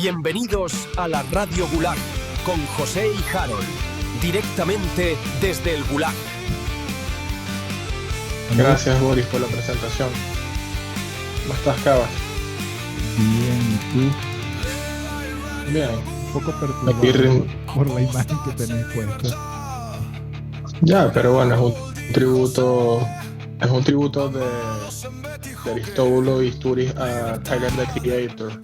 Bienvenidos a la Radio Gulag con José y Harold, directamente desde el Gulag. Gracias, Boris, por la presentación. ¿Cómo estás, Cabas? Bien, ¿y tú? Bien. Un poco Aquí perturbado por la imagen que tenéis puesta. Ya, pero bueno, es un tributo de Aristóbulo y Sturis a Tyler, the Creator.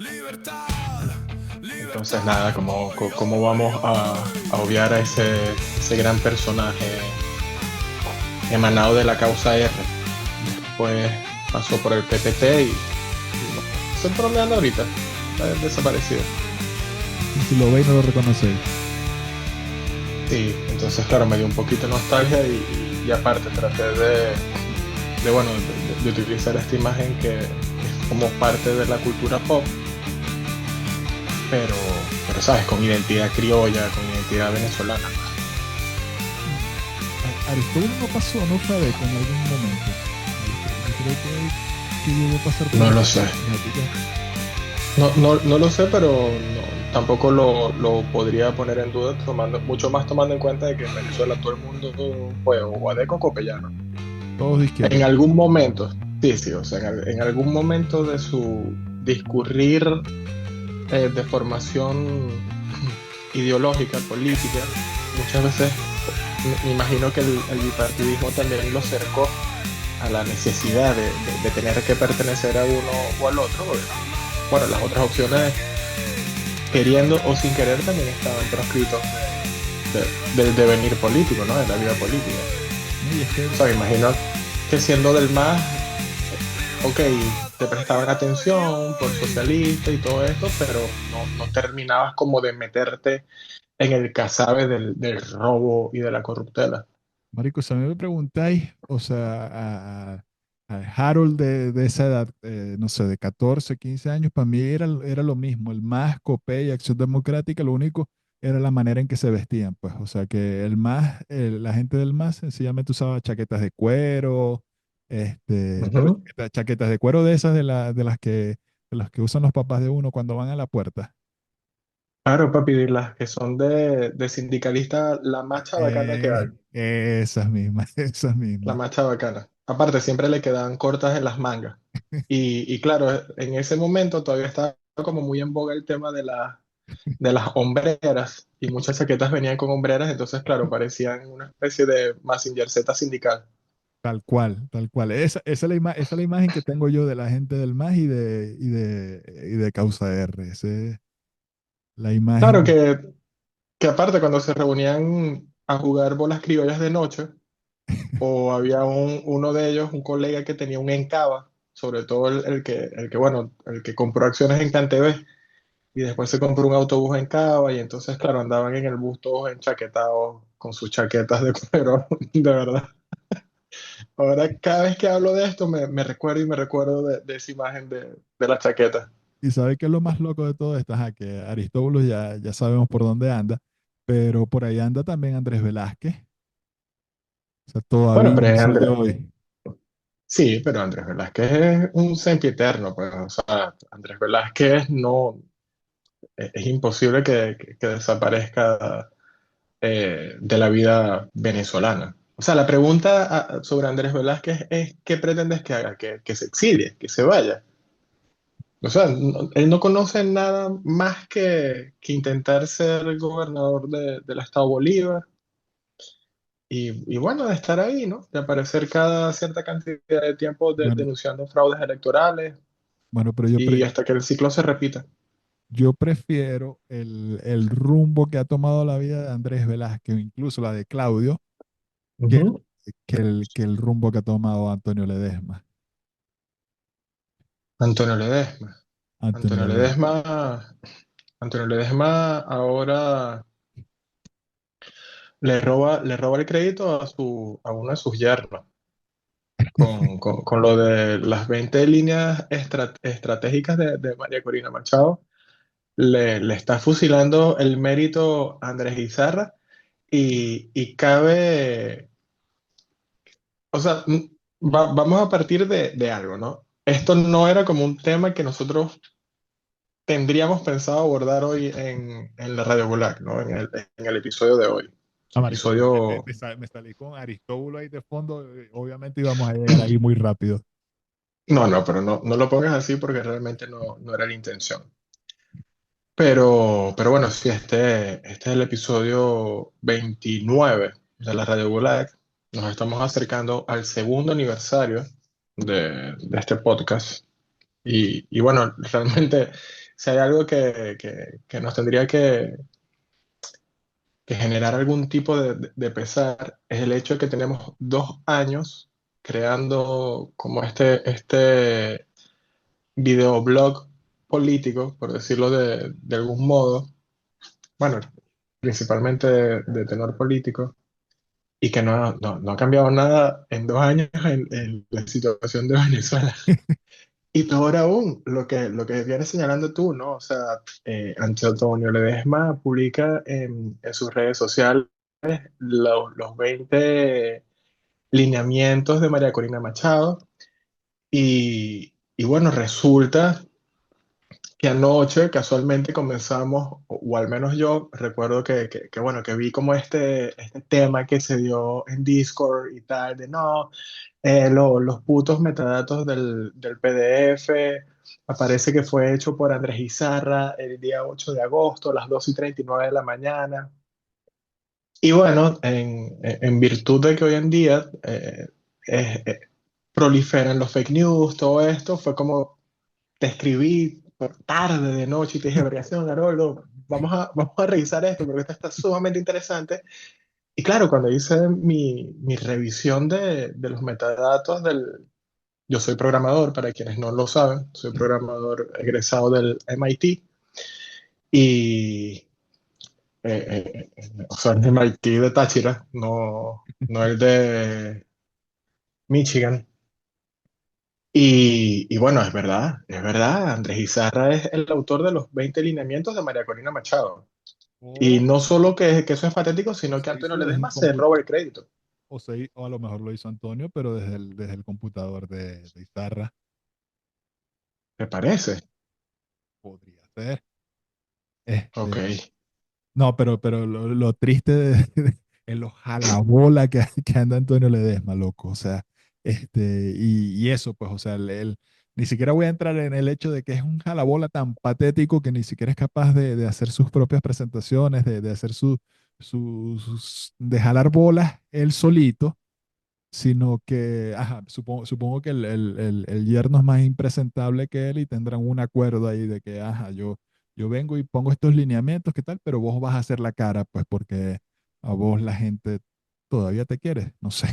Entonces, nada, ¿cómo vamos a obviar a ese gran personaje emanado de la causa R? Después pasó por el PPT y no, se está bromeando ahorita, está desaparecido. Y si lo veis, no lo reconocéis. Sí, entonces claro, me dio un poquito de nostalgia y aparte traté de utilizar esta imagen que es como parte de la cultura pop, pero sabes, con identidad criolla, con identidad venezolana. Aristóbulo no pasó, no fue de con algún momento. Yo creo que llegó a pasar por No la lo sé. No lo sé, pero tampoco lo podría poner en duda, mucho más tomando en cuenta de que en Venezuela todo el mundo fue o Guadeco o Copellano. Todos de izquierda. En algún momento, sí, o sea, en algún momento de su discurrir de formación ideológica, política, muchas veces me imagino que el bipartidismo también lo cercó a la necesidad de tener que pertenecer a uno o al otro. Bueno, las otras opciones, queriendo o sin querer, también estaban proscritos del devenir político, ¿no? De la vida política. Y es que O sea, me imagino que siendo del MAS, ok, te prestaban atención por socialista y todo esto, pero no terminabas como de meterte en el casabe del robo y de la corruptela. marico, si a mí me preguntáis, o sea, a Harold de esa edad, no sé, de 14, 15 años, para mí era lo mismo, el MAS, COPEI, Acción Democrática, lo único era la manera en que se vestían, pues, o sea, que el MAS, la gente del MAS sencillamente usaba chaquetas de cuero, pero Ujú. chaquetas de cuero de esas de las que usan los papás de uno cuando van a la puerta. Claro, papi, de las que son de sindicalista, la más chabacana que hay. Esas mismas, esas La mismas. más chabacana. Aparte, siempre le quedaban cortas en las mangas. Y claro, en ese momento todavía estaba como muy en boga el tema de las hombreras. Y muchas chaquetas venían con hombreras, entonces, claro, parecían una especie de Mazinger Z sindical. Tal cual, tal cual. Esa es la imagen que tengo yo de la gente del MAS y de Causa R. Esa es la Claro imagen. que aparte, cuando se reunían a jugar bolas criollas de noche, o había uno de ellos, un colega que tenía un Encaba, sobre todo el que compró acciones en CanTV, y después se compró un autobús en Cava, y entonces, claro, andaban en el bus todos enchaquetados con sus chaquetas de cuero, de verdad. Ahora, cada vez que hablo de esto, me recuerdo y me recuerdo de esa imagen de la chaqueta. Y sabe que es lo más loco de todo esto. Ajá, que Aristóbulo ya sabemos por dónde anda, pero por ahí anda también Andrés Velázquez. O sea, Bueno, todavía pero al sol de hoy. sí, pero Andrés Velázquez es un sempiterno, pues, o sea, Andrés Velázquez no, es imposible que desaparezca de la vida venezolana. O sea, la pregunta sobre Andrés Velázquez es: ¿qué pretendes que haga? Que se exilie, que se vaya. O sea, él no conoce nada más que intentar ser gobernador del estado Bolívar y bueno, de estar ahí, ¿no? De aparecer cada cierta cantidad de tiempo Bueno, denunciando fraudes electorales bueno, pero yo, y pre- hasta que el ciclo se repita. yo prefiero el rumbo que ha tomado la vida de Andrés Velázquez, o incluso la de Claudio, que, Ujú. que el rumbo que ha tomado Antonio Ledesma. Antonio Ledesma. Antonio Antonio Ledesma. Ledesma. Antonio Ledesma ahora le roba el crédito a uno de sus yernos, con lo de las 20 líneas estratégicas de María Corina Machado. Le está fusilando el mérito a Andrés Izarra y cabe, o sea, vamos a partir de algo, ¿no? Esto no era como un tema que nosotros tendríamos pensado abordar hoy en la Radio Gulag, ¿no? En el episodio de hoy. Ah, marico, Episodio... me salí con Aristóbulo ahí de fondo. Obviamente íbamos a llegar ahí muy rápido. No, no, pero no lo pongas así porque realmente no era la intención. Pero bueno, sí, este es el episodio 29 de la Radio Gulag. Nos estamos acercando al segundo aniversario de este podcast. Y bueno, realmente, si hay algo que nos tendría que generar algún tipo de pesar, es el hecho de que tenemos 2 años creando como este videoblog político, por decirlo de algún modo, bueno, principalmente de tenor político, y que no ha cambiado nada en 2 años en la situación de Venezuela. Y peor aún, lo que vienes señalando tú, ¿no? O sea, Antonio Ledesma publica en sus redes sociales los 20 lineamientos de María Corina Machado y bueno, resulta que anoche casualmente comenzamos, o al menos yo recuerdo bueno, que vi como este tema que se dio en Discord y tal, de no, los putos metadatos del PDF, aparece que fue hecho por Andrés Izarra el día 8 de agosto, a las 2:39 de la mañana. Y bueno, en virtud de que hoy en día eh, eh, proliferan los fake news, todo esto, fue como te escribí por tarde, de noche, y te dije, vergación, Haroldo, vamos a revisar esto, porque esto está sumamente interesante. Y claro, cuando hice mi revisión de los metadatos Yo soy programador, para quienes no lo saben, soy programador egresado del MIT, y... o sea, el MIT de Táchira, no el de Michigan. Y bueno, es verdad, Andrés Izarra es el autor de los 20 lineamientos de María Corina Machado. Y O, no solo que eso es patético, o sino que se Antonio hizo desde Ledesma el se roba el crédito. o a lo mejor lo hizo Antonio, pero desde el computador de Izarra. ¿Te parece? Podría ser. Ok. Este, no, pero lo triste en los jalabola que anda Antonio Ledesma, loco. O sea, y eso, pues, o sea, ni siquiera voy a entrar en el hecho de que es un jalabola tan patético que ni siquiera es capaz de hacer sus propias presentaciones, de hacer de jalar bolas él solito, sino que, ajá, supongo que el yerno es más impresentable que él y tendrán un acuerdo ahí de que, ajá, yo vengo y pongo estos lineamientos, ¿qué tal? Pero vos vas a hacer la cara, pues porque a vos la gente todavía te quiere, no sé.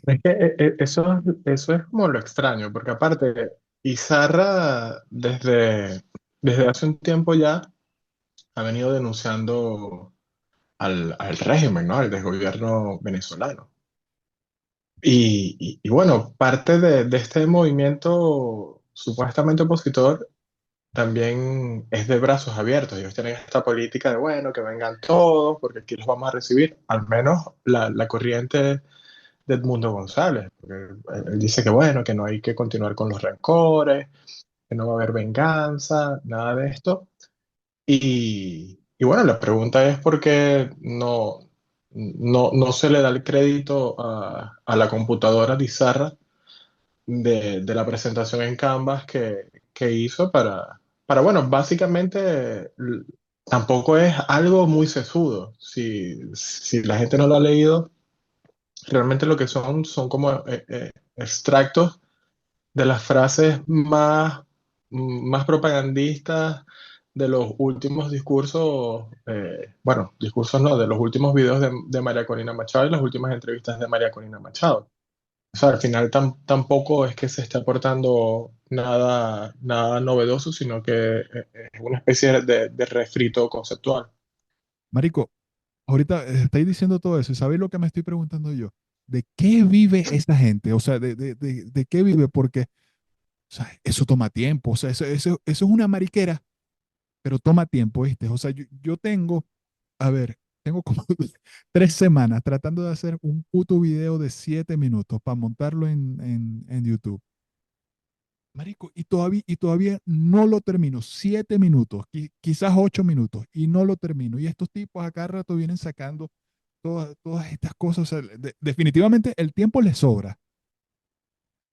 Es que eso es como lo extraño, porque aparte, Izarra desde hace un tiempo ya ha venido denunciando al régimen, ¿no? Al desgobierno venezolano. Y bueno, parte de este movimiento supuestamente opositor también es de brazos abiertos. Ellos tienen esta política de, bueno, que vengan todos, porque aquí los vamos a recibir, al menos la corriente de Edmundo González, porque él dice que, bueno, que no hay que continuar con los rencores, que no va a haber venganza, nada de esto. Y bueno, la pregunta es por qué no se le da el crédito a la computadora de Izarra de la presentación en Canvas que hizo bueno, básicamente tampoco es algo muy sesudo. Si la gente no lo ha leído, realmente lo que son como extractos de las frases más propagandistas de los últimos discursos, bueno, discursos no, de los últimos videos de María Corina Machado y las últimas entrevistas de María Corina Machado. O sea, al final tampoco es que se esté aportando nada novedoso, sino que es una especie de refrito conceptual. Marico, ahorita estáis diciendo todo eso y sabéis lo que me estoy preguntando yo. ¿De qué vive esa gente? O sea, de qué vive? Porque, o sea, eso toma tiempo. O sea, eso es una mariquera, pero toma tiempo, ¿viste? O sea, yo tengo, a ver, tengo como 3 semanas tratando de hacer un puto video de 7 minutos para montarlo en YouTube. marico, y todavía no lo termino. 7 minutos, quizás 8 minutos, y no lo termino. Y estos tipos a cada rato vienen sacando todas estas cosas. O sea, definitivamente el tiempo les sobra.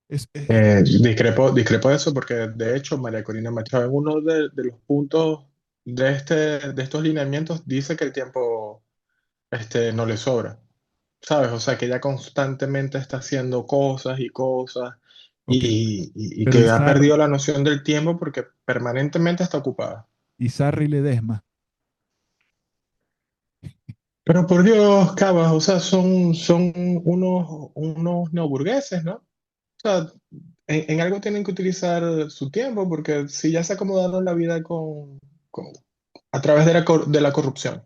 Discrepo de eso porque de hecho María Corina Machado en uno de los puntos de estos lineamientos dice que el tiempo no le sobra, ¿sabes? O sea, que ella constantemente está haciendo cosas y cosas Ok, y pero que ha perdido la noción del tiempo porque permanentemente está ocupada. Y Sarri Ledesma. Pero por Dios, Cabas, o sea, son unos neoburgueses, ¿no? O sea, en algo tienen que utilizar su tiempo porque si ya se acomodaron la vida con- a través de la corrupción.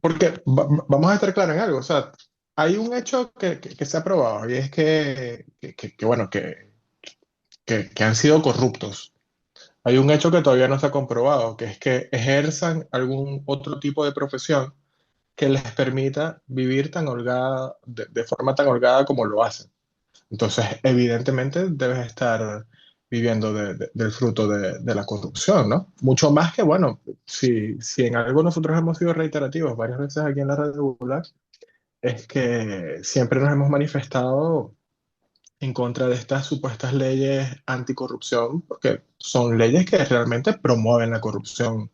Porque vamos a estar claros en algo, o sea, hay un hecho que se ha probado y es bueno, que han sido corruptos. Hay un hecho que todavía no se ha comprobado, que es que ejerzan algún otro tipo de profesión que les permita vivir tan holgada, de forma tan holgada como lo hacen. Entonces, evidentemente, debes estar viviendo del fruto de la corrupción, ¿no? Mucho más que, bueno, si en algo nosotros hemos sido reiterativos varias veces aquí en la red regular, es que siempre nos hemos manifestado en contra de estas supuestas leyes anticorrupción, porque son leyes que realmente promueven la corrupción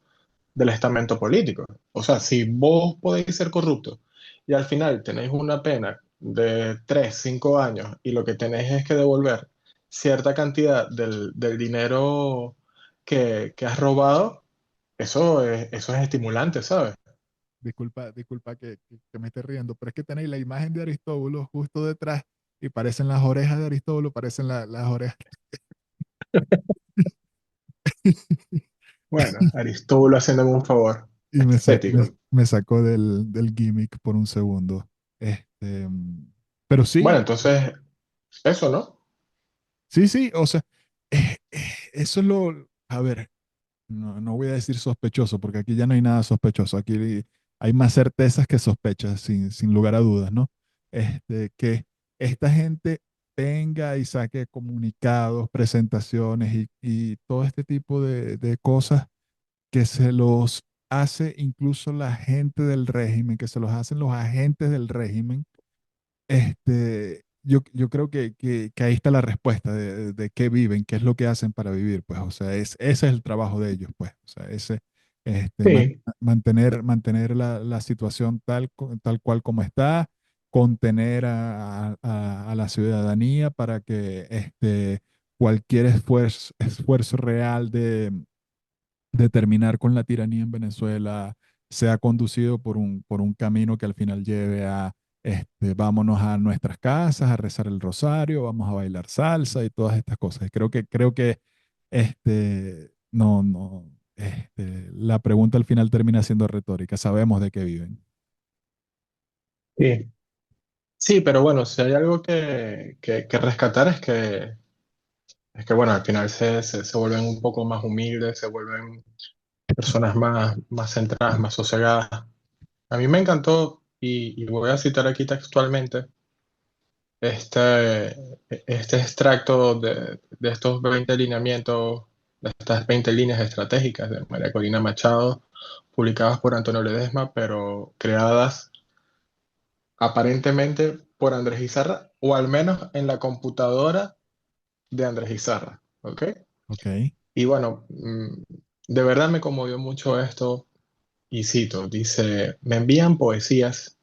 del estamento político. O sea, si vos podéis ser corruptos y al final tenéis una pena de 3 5 años y lo que tenéis es que devolver cierta cantidad del dinero que has robado, eso es estimulante, ¿sabes? Disculpa que me esté riendo, pero es que tenéis la imagen de Aristóbulo justo detrás y parecen las orejas de Aristóbulo, parecen las orejas. Bueno, Aristóbulo haciéndome un favor Y estético. me sacó del gimmick por un segundo. Este, pero Bueno, sí, entonces, eso, ¿no? sí, sí, o sea, eso es a ver, no voy a decir sospechoso, porque aquí ya no hay nada sospechoso, aquí hay más certezas que sospechas, sin lugar a dudas, ¿no? Que esta gente tenga y saque comunicados, presentaciones y todo este tipo de cosas que se los hace incluso la gente del régimen, que se los hacen los agentes del régimen. Yo creo que ahí está la respuesta de qué viven, qué es lo que hacen para vivir, pues, o sea, ese es el trabajo de ellos, pues, o sea, Sí, mantener la situación tal cual como está, contener a la ciudadanía para que cualquier esfuerzo real de terminar con la tiranía en Venezuela sea conducido por un camino que al final lleve a vámonos a nuestras casas a rezar el rosario, vamos a bailar salsa y todas estas cosas. Creo que no, la pregunta al final termina siendo retórica. Sabemos de qué viven. sí. Sí, pero bueno, si hay algo que rescatar es que, bueno, al final se vuelven un poco más humildes, se vuelven personas más centradas, más sosegadas. A mí me encantó, y voy a citar aquí textualmente, este, este extracto de estos 20 lineamientos, de estas 20 líneas estratégicas de María Corina Machado, publicadas por Antonio Ledesma, pero creadas aparentemente por Andrés Izarra, o al menos en la computadora de Andrés Izarra, ¿ok? Ok, Y bueno, de verdad me conmovió mucho esto y cito, dice, me envían poesías,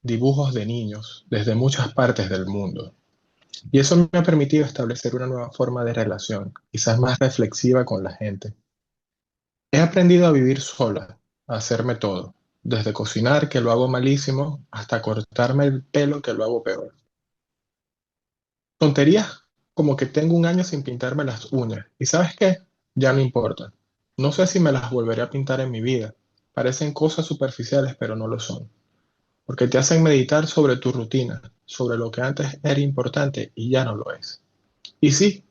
dibujos de niños desde muchas partes del mundo. Y eso me ha permitido establecer una nueva forma de relación, quizás más reflexiva con la gente. He aprendido a vivir sola, a hacerme todo, desde cocinar, que lo hago malísimo, hasta cortarme el pelo, que lo hago peor. Tonterías como que tengo un año sin pintarme las uñas. ¿Y sabes qué? Ya no importa. No sé si me las volveré a pintar en mi vida. Parecen cosas superficiales, pero no lo son. Porque te hacen meditar sobre tu rutina, sobre lo que antes era importante y ya no lo es. Y sí,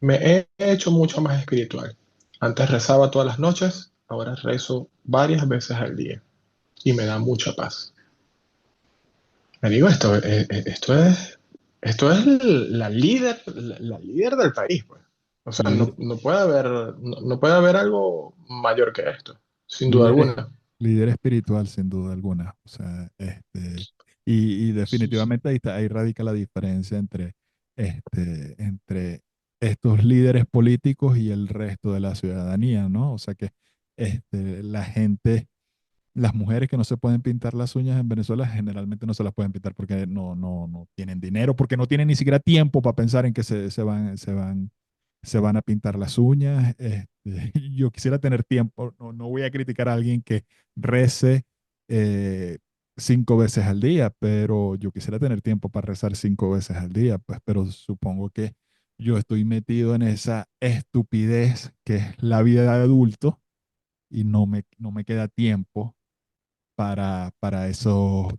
me he hecho mucho más espiritual. Antes rezaba todas las noches, ahora rezo varias veces al día y me da mucha paz. Me digo, esto es esto es la líder del país, pues. O sea, Líder, no puede haber, no puede haber algo mayor que esto, sin duda líder, alguna. líder espiritual, sin duda alguna. O sea, y Sí, sí. definitivamente ahí radica la diferencia entre estos líderes políticos y el resto de la ciudadanía, ¿no? O sea que la gente, las mujeres que no se pueden pintar las uñas en Venezuela generalmente no se las pueden pintar porque no tienen dinero, porque no tienen ni siquiera tiempo para pensar en que se van a pintar las uñas. Yo quisiera tener tiempo, no voy a criticar a alguien que rece eh, 5 veces al día, pero yo quisiera tener tiempo para rezar 5 veces al día, pues, pero supongo que yo estoy metido en esa estupidez que es la vida de adulto y no me queda tiempo para eso,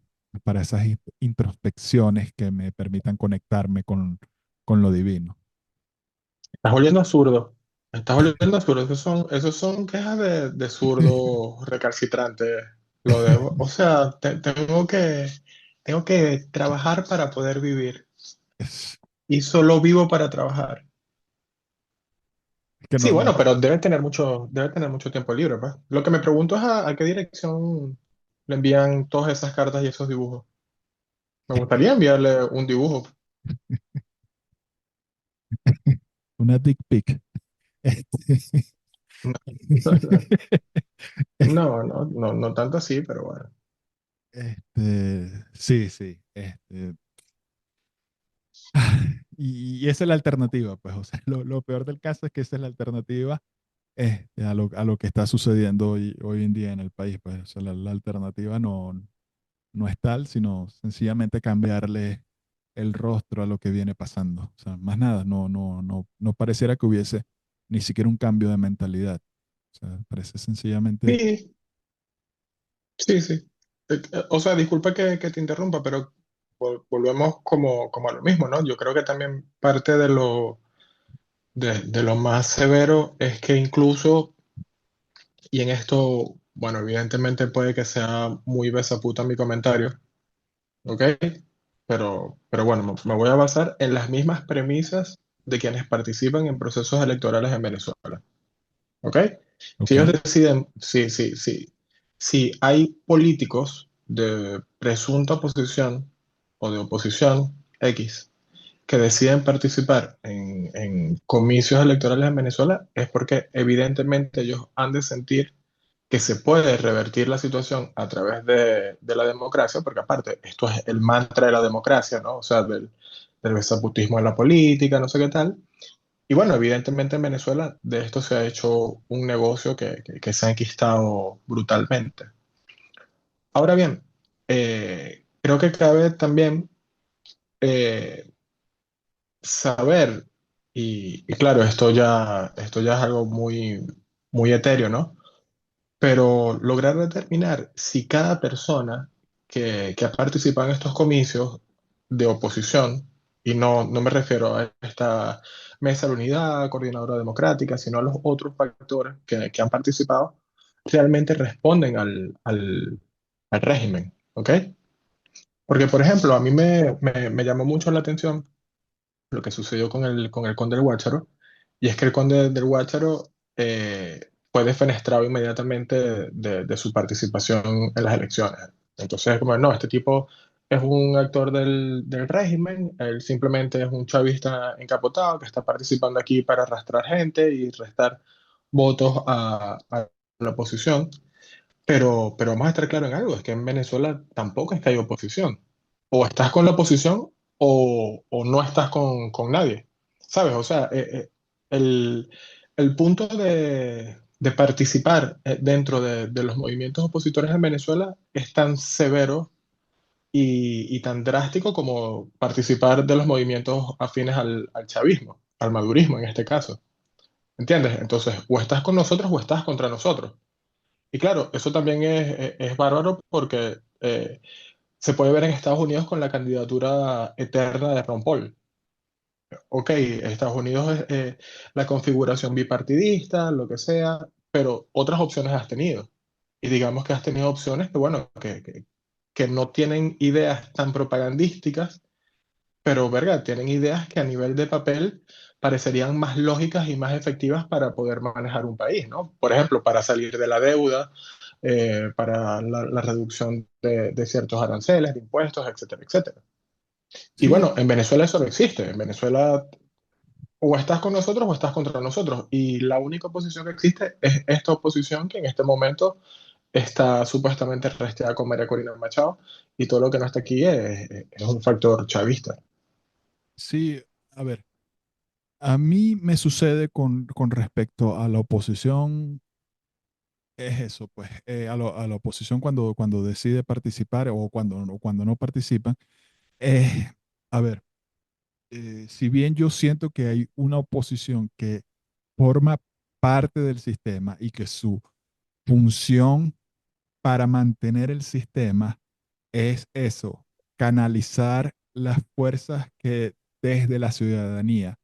para esas introspecciones que me permitan conectarme con lo divino. Estás volviendo absurdo. Estás volviendo absurdo. Esos son quejas de zurdo recalcitrante. Lo debo. O sea, tengo que trabajar para poder vivir. Es Y solo vivo para trabajar. que Sí, no, bueno, pero debe tener mucho tiempo libre, pues. Lo que me pregunto es a qué dirección le envían todas esas cartas y esos dibujos. Me gustaría enviarle un dibujo. una dick pic. Este, No tanto así, pero bueno. sí, sí. Y esa es la alternativa, pues, o sea, lo peor del caso es que esa es la alternativa a lo que está sucediendo hoy en día en el país, pues, o sea, la alternativa no es tal, sino sencillamente cambiarle el rostro a lo que viene pasando. O sea, más nada, no pareciera que hubiese ni siquiera un cambio de mentalidad. O sea, parece sencillamente, Sí, sí, sí. O sea, disculpa que te interrumpa, pero volvemos como a lo mismo, ¿no? Yo creo que también parte de lo más severo es que incluso, y en esto, bueno, evidentemente puede que sea muy besaputa mi comentario, ¿ok? Pero bueno, me voy a basar en las mismas premisas de quienes participan en procesos electorales en Venezuela, ¿ok? Si ok, ellos deciden, si hay políticos de presunta oposición o de oposición X que deciden participar en comicios electorales en Venezuela, es porque evidentemente ellos han de sentir que se puede revertir la situación a través de la democracia, porque aparte, esto es el mantra de la democracia, ¿no? O sea, del besaputismo en la política, no sé qué tal. Y bueno, evidentemente en Venezuela de esto se ha hecho un negocio que se ha enquistado brutalmente. Ahora bien, creo que cabe también eh, saber, y claro, esto ya es algo muy etéreo, ¿no? Pero lograr determinar si cada persona que ha participado en estos comicios de oposición, y no me refiero a esta mesa de la unidad, coordinadora democrática, sino a los otros factores que han participado, realmente responden al régimen, ¿ok? Porque, por ejemplo, a mí me llamó mucho la atención lo que sucedió con el conde del Guácharo, y es que el conde del Guácharo fue defenestrado inmediatamente de su participación en las elecciones. Entonces, como no, este tipo es un actor del régimen, él simplemente es un chavista encapotado que está participando aquí para arrastrar gente y restar votos a la oposición. Pero vamos a estar claros en algo, es que en Venezuela tampoco es que hay oposición. O estás con la oposición o no estás con nadie. ¿Sabes? O sea, el, el punto de participar dentro de los movimientos opositores en Venezuela es tan severo y tan drástico como participar de los movimientos afines al chavismo, al madurismo en este caso. ¿Entiendes? Entonces, o estás con nosotros o estás contra nosotros. Y claro, eso también es bárbaro porque se puede ver en Estados Unidos con la candidatura eterna de Ron Paul. Ok, Estados Unidos es la configuración bipartidista, lo que sea, pero otras opciones has tenido. Y digamos que has tenido opciones que, bueno, que no tienen ideas tan propagandísticas pero verga, tienen ideas que a nivel de papel parecerían más lógicas y más efectivas para poder manejar un país, ¿no? Por ejemplo, para salir de la deuda, para la reducción de ciertos aranceles, de impuestos, etcétera, etcétera. Y Sí, bueno, en Venezuela eso no existe. En Venezuela o estás con nosotros o estás contra nosotros. Y la única oposición que existe es esta oposición que en este momento está supuestamente resteada con María Corina Machado y todo lo que no está aquí es un factor chavista. sí, a ver, a mí me sucede con respecto a la oposición, es eso, pues, a la oposición cuando decide participar o cuando no participan, eh, a ver, si bien yo siento que hay una oposición que forma parte del sistema y que su función para mantener el sistema es eso, canalizar las fuerzas que desde la ciudadanía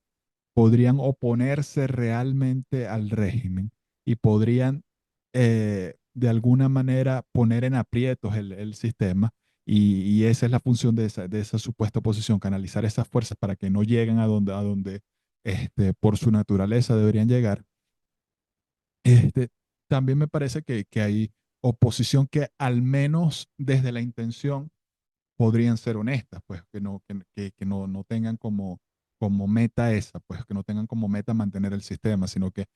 podrían oponerse realmente al régimen y podrían de alguna manera poner en aprietos el sistema. Y esa es la función de esa supuesta oposición, canalizar esas fuerzas para que no lleguen a donde por su naturaleza deberían llegar. Este, también me parece que hay oposición que al menos desde la intención podrían ser honestas, pues que no tengan como meta esa, pues que no tengan como meta mantener el sistema, sino que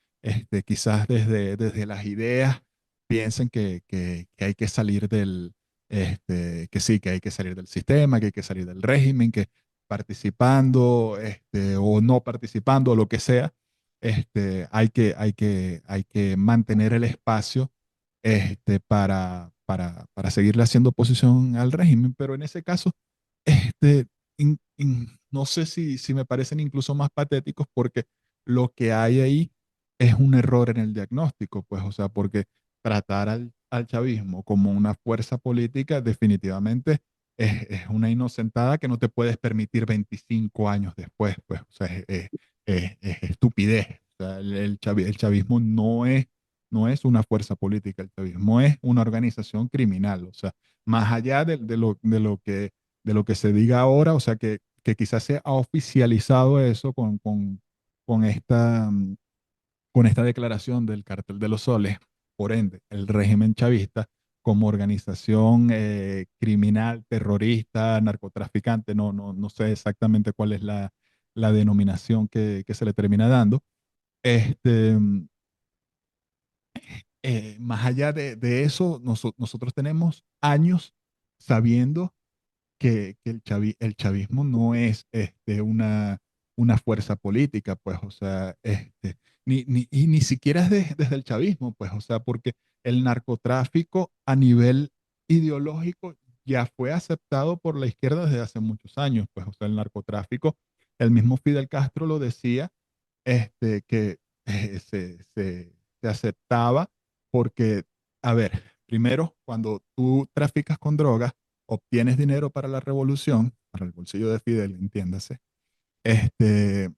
quizás desde las ideas piensen que hay que salir que sí, que hay que salir del sistema, que hay que salir del régimen, que participando o no participando, o lo que sea, hay que mantener el espacio para seguirle haciendo oposición al régimen, pero en ese caso, este, no sé si me parecen incluso más patéticos porque lo que hay ahí es un error en el diagnóstico, pues, o sea, porque tratar al chavismo como una fuerza política definitivamente es una inocentada que no te puedes permitir 25 años después, pues, o sea, es estupidez. O sea, el chavismo no es una fuerza política, el chavismo es una organización criminal, o sea, más allá de lo que se diga ahora, o sea, que quizás se ha oficializado eso con con esta declaración del Cártel de los Soles, por ende, el régimen chavista como organización criminal, terrorista, narcotraficante, no sé exactamente cuál es la denominación que se le termina dando. Este, Más allá de eso, nosotros tenemos años sabiendo que el chavismo no es una fuerza política, pues, o sea, y ni siquiera es desde el chavismo, pues, o sea, porque el narcotráfico a nivel ideológico ya fue aceptado por la izquierda desde hace muchos años, pues, o sea, el narcotráfico, el mismo Fidel Castro lo decía, que se aceptaba porque, a ver, primero, cuando tú traficas con drogas, obtienes dinero para la revolución, para el bolsillo de Fidel, entiéndase, este,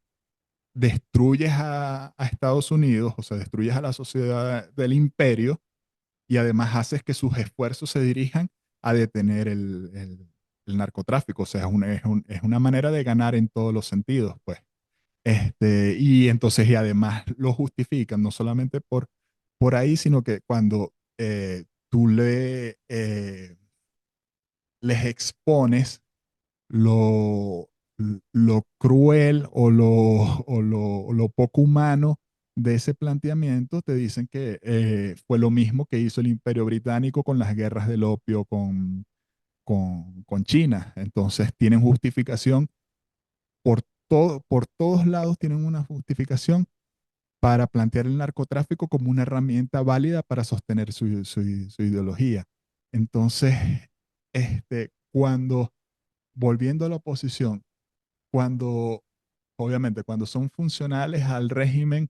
destruyes a Estados Unidos, o sea, destruyes a la sociedad del imperio y además haces que sus esfuerzos se dirijan a detener el narcotráfico, o sea, es una manera de ganar en todos los sentidos, pues. Y entonces, y además lo justifican, no solamente por ahí, sino que cuando tú les expones lo, lo cruel o lo poco humano de ese planteamiento, te dicen que fue lo mismo que hizo el Imperio Británico con las guerras del opio con China. Entonces tienen justificación por todos lados, tienen una justificación para plantear el narcotráfico como una herramienta válida para sostener su ideología. Entonces, volviendo a la oposición, cuando, obviamente, cuando son funcionales al régimen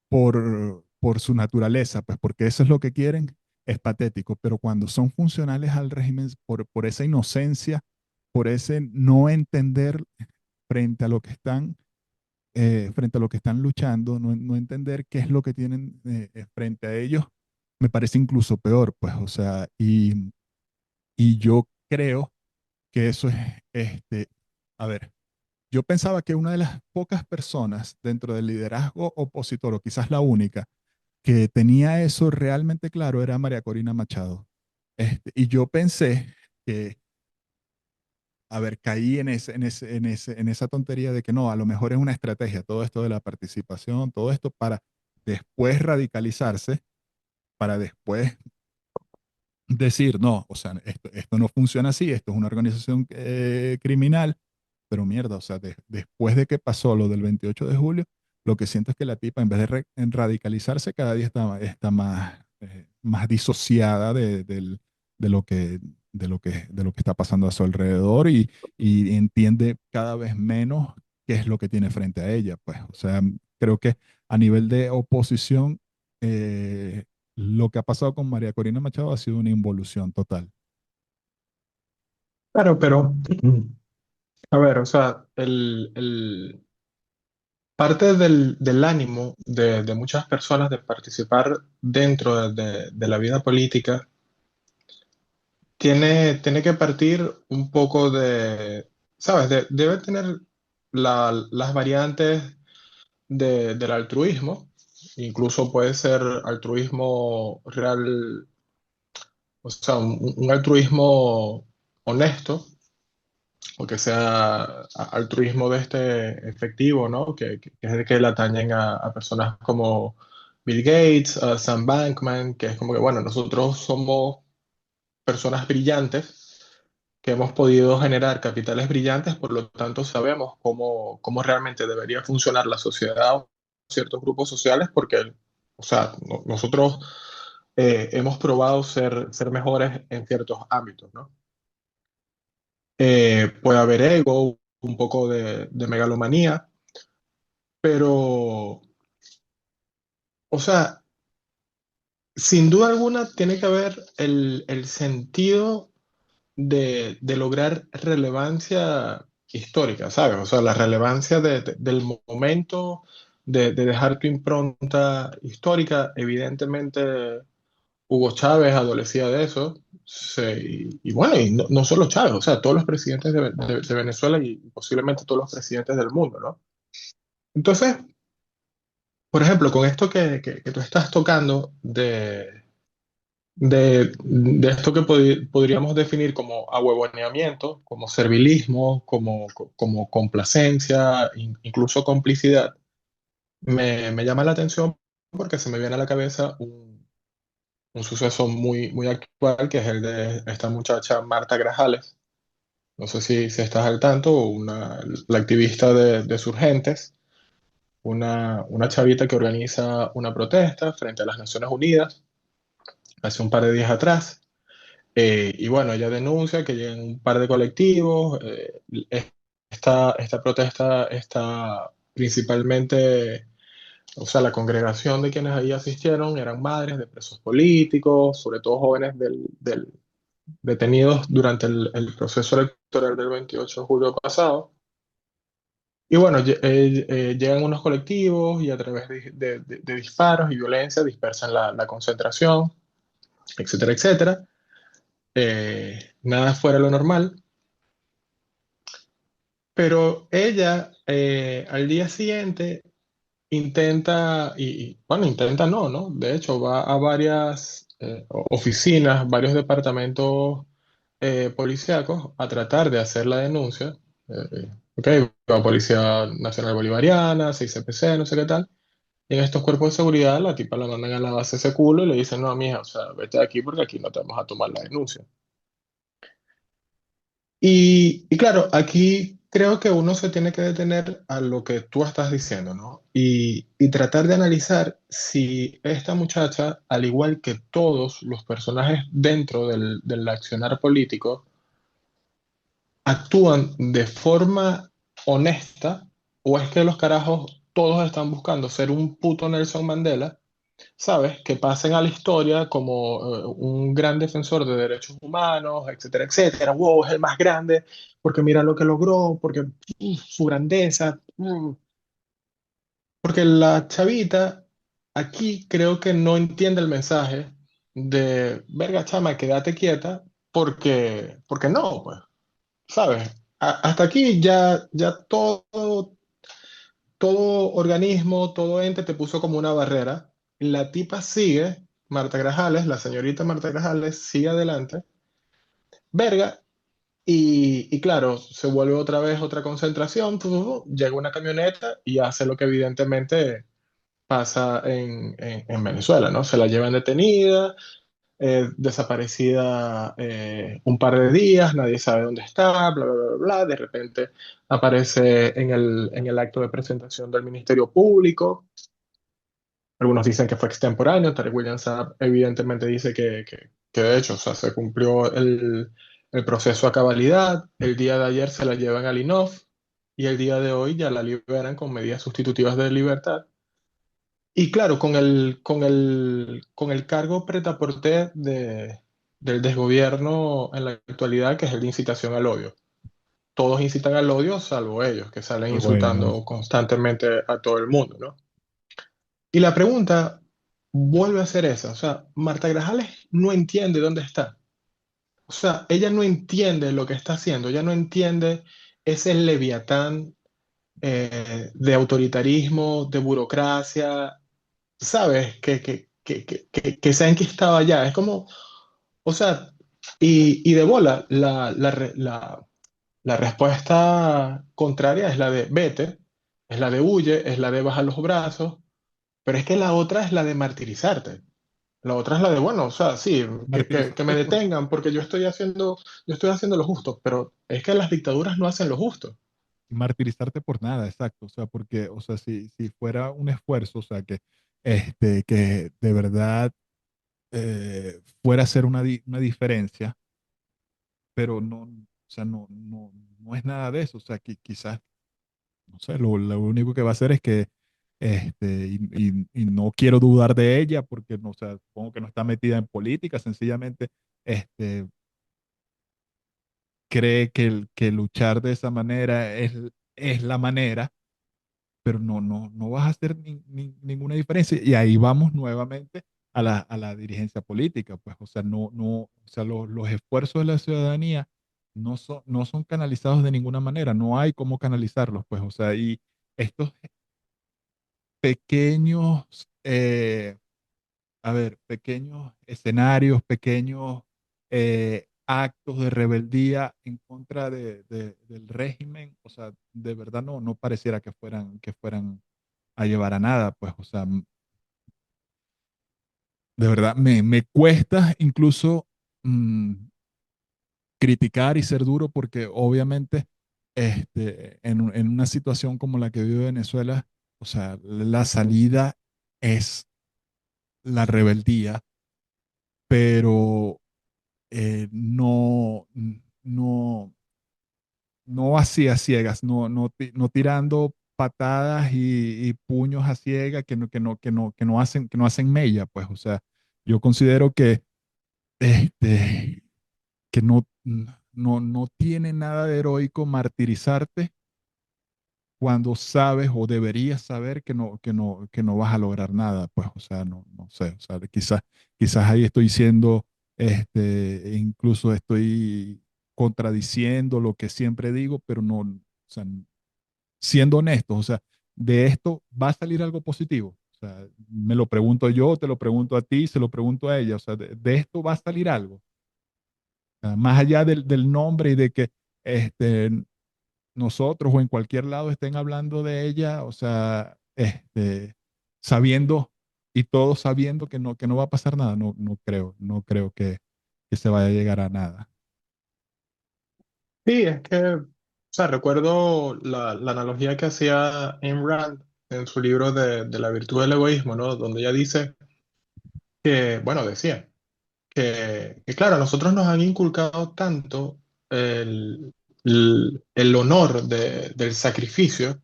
por su naturaleza, pues porque eso es lo que quieren, es patético, pero cuando son funcionales al régimen por esa inocencia, por ese no entender frente a lo que están, frente a lo que están luchando, no entender qué es lo que tienen frente a ellos, me parece incluso peor, pues, o sea, y yo creo que eso es A ver, yo pensaba que una de las pocas personas dentro del liderazgo opositor, o quizás la única, que tenía eso realmente claro era María Corina Machado. Y yo pensé que, a ver, caí en esa tontería de que no, a lo mejor es una estrategia, todo esto de la participación, todo esto para después radicalizarse, para después decir, no, o sea, esto no funciona así, esto es una organización criminal, pero mierda, o sea, después de que pasó lo del 28 de julio, lo que siento es que la tipa, en vez de en radicalizarse, cada día está más disociada de lo que, de lo que está pasando a su alrededor y entiende cada vez menos qué es lo que tiene frente a ella, pues, o sea, creo que a nivel de oposición, eh, lo que ha pasado con María Corina Machado ha sido una involución total. Claro, pero, a ver, o sea, parte del ánimo de muchas personas de participar dentro de la vida política tiene que partir un poco de, ¿sabes? Debe tener las variantes del altruismo, incluso puede ser altruismo real, o sea, un altruismo honesto, o que sea altruismo de este efectivo, ¿no? Que es el que le atañen a personas como Bill Gates, a Sam Bankman, que es como que, bueno, nosotros somos personas brillantes que hemos podido generar capitales brillantes, por lo tanto sabemos cómo realmente debería funcionar la sociedad o ciertos grupos sociales, porque, o sea, nosotros hemos probado ser mejores en ciertos ámbitos, ¿no? Puede haber ego, un poco de megalomanía, pero, o sea, sin duda alguna tiene que haber el sentido de lograr relevancia histórica, ¿sabes? O sea, la relevancia del momento, de dejar tu impronta histórica. Evidentemente, Hugo Chávez adolecía de eso. Y bueno, y no solo Chávez, o sea, todos los presidentes de Venezuela y posiblemente todos los presidentes del mundo, ¿no? Entonces, por ejemplo, con esto que tú estás tocando de esto que podríamos definir como ahuevoneamiento, como servilismo, como complacencia, incluso complicidad, me llama la atención porque se me viene a la cabeza un suceso muy actual, que es el de esta muchacha Marta Grajales. No sé si estás al tanto, la activista de Surgentes, una chavita que organiza una protesta frente a las Naciones Unidas hace un par de días atrás. Y bueno, ella denuncia que llegan un par de colectivos. Esta protesta está principalmente, o sea, la congregación de quienes ahí asistieron eran madres de presos políticos, sobre todo jóvenes detenidos durante el proceso electoral del 28 de julio pasado. Y bueno, llegan unos colectivos y a través de disparos y violencia dispersan la concentración, etcétera, etcétera. Nada fuera de lo normal. Pero ella al día siguiente intenta, bueno, intenta no, ¿no? De hecho, va a varias oficinas, varios departamentos policíacos a tratar de hacer la denuncia. Ok, va a Policía Nacional Bolivariana, 6CPC, no sé qué tal. Y en estos cuerpos de seguridad, la tipa la mandan a la base ese culo y le dicen, no, mija, o sea, vete de aquí porque aquí no te vamos a tomar la denuncia. Y claro, aquí creo que uno se tiene que detener a lo que tú estás diciendo, ¿no? Y tratar de analizar si esta muchacha, al igual que todos los personajes dentro del accionar político, actúan de forma honesta o es que los carajos todos están buscando ser un puto Nelson Mandela, ¿sabes? Que pasen a la historia como un gran defensor de derechos humanos, etcétera, etcétera. Wow, es el más grande, porque mira lo que logró, porque su grandeza. Porque la chavita aquí creo que no entiende el mensaje de, verga chama, quédate quieta, porque no, pues, ¿sabes? hasta aquí ya todo organismo, todo ente te puso como una barrera. La tipa sigue, Marta Grajales, la señorita Marta Grajales, sigue adelante, verga, y claro, se vuelve otra vez otra concentración, llega una camioneta y hace lo que evidentemente pasa en Venezuela, ¿no? Se la llevan detenida, desaparecida un par de días, nadie sabe dónde está, bla, bla, bla, bla. De repente aparece en el acto de presentación del Ministerio Público. Algunos dicen que fue extemporáneo, Tarek William Saab evidentemente dice que de hecho, o sea, se cumplió el proceso a cabalidad. El día de ayer se la llevan al INOF y el día de hoy ya la liberan con medidas sustitutivas de libertad. Y claro, con el cargo prêt-à-porter del desgobierno en la actualidad, que es el de incitación al odio. Todos incitan al odio, salvo ellos, que salen Bueno, insultando constantemente a todo el mundo, ¿no? Y la pregunta vuelve a ser esa. O sea, Marta Grajales no entiende dónde está. O sea, ella no entiende lo que está haciendo. Ella no entiende ese leviatán de autoritarismo, de burocracia, ¿sabes? Que saben que estaba allá. Es como, o sea, y de bola, la respuesta contraria es la de vete, es la de huye, es la de bajar los brazos, pero es que la otra es la de martirizarte. La otra es la de, bueno, o sea, sí, que me martirizarte por, detengan porque yo estoy haciendo lo justo, pero es que las dictaduras no hacen lo justo. martirizarte por nada, exacto. O sea, porque, o sea, si fuera un esfuerzo, o sea, que de verdad fuera a hacer una diferencia, pero no, o sea, no es nada de eso. O sea, que quizás, no sé, lo único que va a hacer es que, y no quiero dudar de ella porque, no, o sea, supongo que no está metida en política, sencillamente, este, cree que luchar de esa manera es la manera, pero no vas a hacer ninguna diferencia. Y ahí vamos nuevamente a la dirigencia política, pues, o sea, o sea, los esfuerzos de la ciudadanía no son canalizados de ninguna manera, no hay cómo canalizarlos, pues, o sea, y estos pequeños, a ver, pequeños escenarios, pequeños actos de rebeldía en contra del régimen, o sea, de verdad no pareciera que fueran a llevar a nada, pues, o sea, de verdad me cuesta incluso mm, criticar y ser duro porque obviamente en una situación como la que vive Venezuela, o sea, la salida es la rebeldía, pero no, no así a ciegas, no tirando patadas y puños a ciegas que no hacen mella, pues, o sea, yo considero este, que no tiene nada de heroico martirizarte cuando sabes o deberías saber que no vas a lograr nada, pues, o sea, no sé, o sea, quizás ahí estoy siendo, incluso estoy contradiciendo lo que siempre digo, pero no, o sea, siendo honestos, o sea, de esto va a salir algo positivo. O sea, me lo pregunto yo, te lo pregunto a ti, se lo pregunto a ella, o sea, de esto va a salir algo. O sea, más allá del nombre y de que este, nosotros o en cualquier lado estén hablando de ella, o sea, sabiendo y todos sabiendo que no va a pasar nada, no creo que se vaya a llegar a nada. Sí, es que, o sea, recuerdo la analogía que hacía Ayn Rand en su libro de la virtud del egoísmo, ¿no? Donde ella dice que, bueno, decía que claro, a nosotros nos han inculcado tanto el honor del sacrificio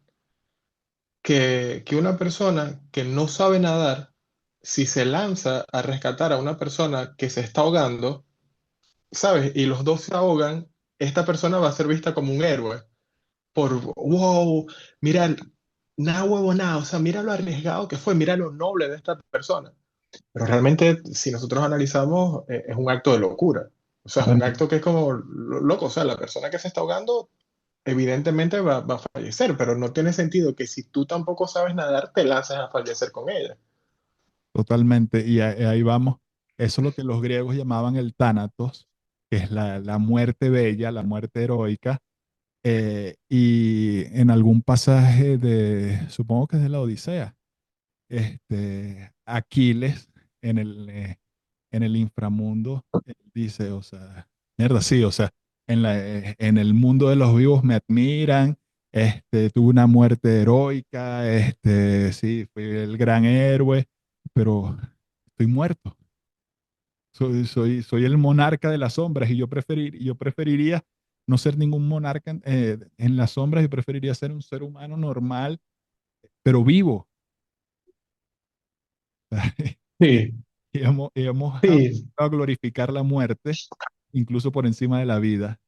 que una persona que no sabe nadar, si se lanza a rescatar a una persona que se está ahogando, ¿sabes? Y los dos se ahogan, esta persona va a ser vista como un héroe. Wow, mira, nada huevo, nada, o sea, mira lo arriesgado que fue, mira lo noble de esta persona. Pero realmente, si nosotros analizamos, es un acto de locura. O sea, es un Bueno, acto que es como loco. O sea, la persona que se está ahogando evidentemente va a fallecer, pero no tiene sentido que si tú tampoco sabes nadar, te lances a fallecer con ella. Totalmente. Y ahí vamos. Eso es lo que los griegos llamaban el tánatos, que es la muerte bella, la muerte heroica. Y en algún pasaje supongo que es de la Odisea, Aquiles en el inframundo dice, o sea, mierda, sí, o sea, en el mundo de los vivos me admiran, tuve una muerte heroica, sí, fui el gran héroe, pero estoy muerto. Soy el monarca de las sombras y yo preferiría no ser ningún monarca en las sombras y preferiría ser un ser humano normal, pero vivo. Sí, Y hemos sí, a glorificar la muerte, incluso por encima de la vida.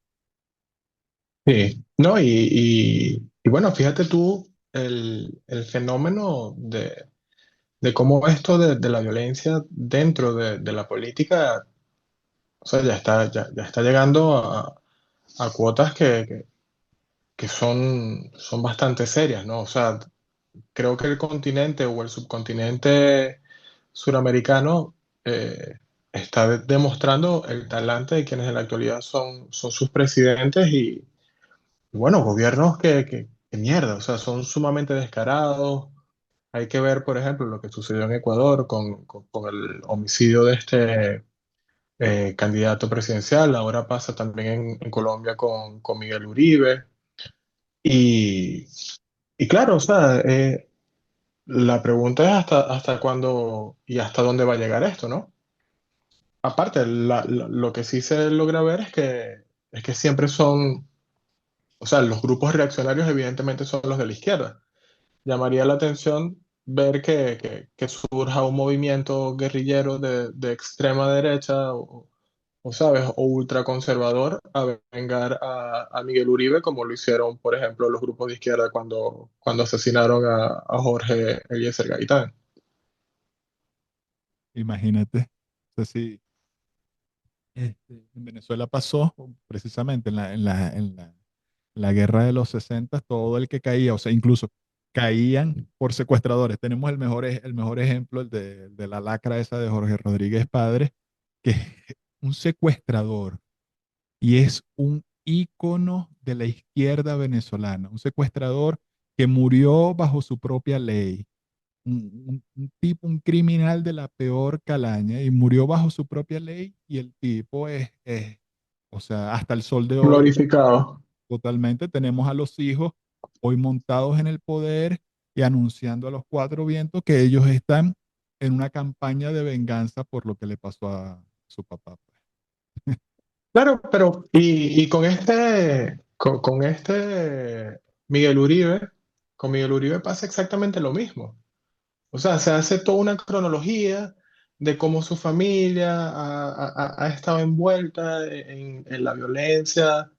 sí. No, y bueno, fíjate tú el fenómeno de cómo esto de la violencia dentro de la política, o sea, ya está llegando a cuotas que son bastante serias, ¿no? O sea, creo que el continente o el subcontinente suramericano está demostrando el talante de quienes en la actualidad son sus presidentes y bueno, gobiernos que mierda, o sea, son sumamente descarados. Hay que ver, por ejemplo, lo que sucedió en Ecuador con el homicidio de este candidato presidencial, ahora pasa también en Colombia con Miguel Uribe. Y, y claro, o sea, la pregunta es hasta cuándo y hasta dónde va a llegar esto, ¿no? Aparte, lo que sí se logra ver es que siempre son, o sea, los grupos reaccionarios evidentemente son los de la izquierda. Llamaría la atención ver que surja un movimiento guerrillero de extrema derecha ¿sabes? O ultraconservador a vengar a Miguel Uribe, como lo hicieron, por ejemplo, los grupos de izquierda cuando asesinaron a Jorge Eliezer Gaitán. Imagínate. O sea, sí, en Venezuela pasó precisamente la guerra de los 60, todo el que caía, o sea, incluso caían por secuestradores. Tenemos el mejor ejemplo, el de la lacra esa de Jorge Rodríguez Padre, que es un secuestrador y es un ícono de la izquierda venezolana, un secuestrador que murió bajo su propia ley, un tipo, un criminal de la peor calaña y murió bajo su propia ley y el tipo o sea, hasta el sol de hoy, Glorificado. totalmente tenemos a los hijos hoy montados en el poder y anunciando a los cuatro vientos que ellos están en una campaña de venganza por lo que le pasó a su papá, pues. Claro, pero y con este Miguel Uribe, con Miguel Uribe pasa exactamente lo mismo. O sea, se hace toda una cronología de cómo su familia ha estado envuelta en la violencia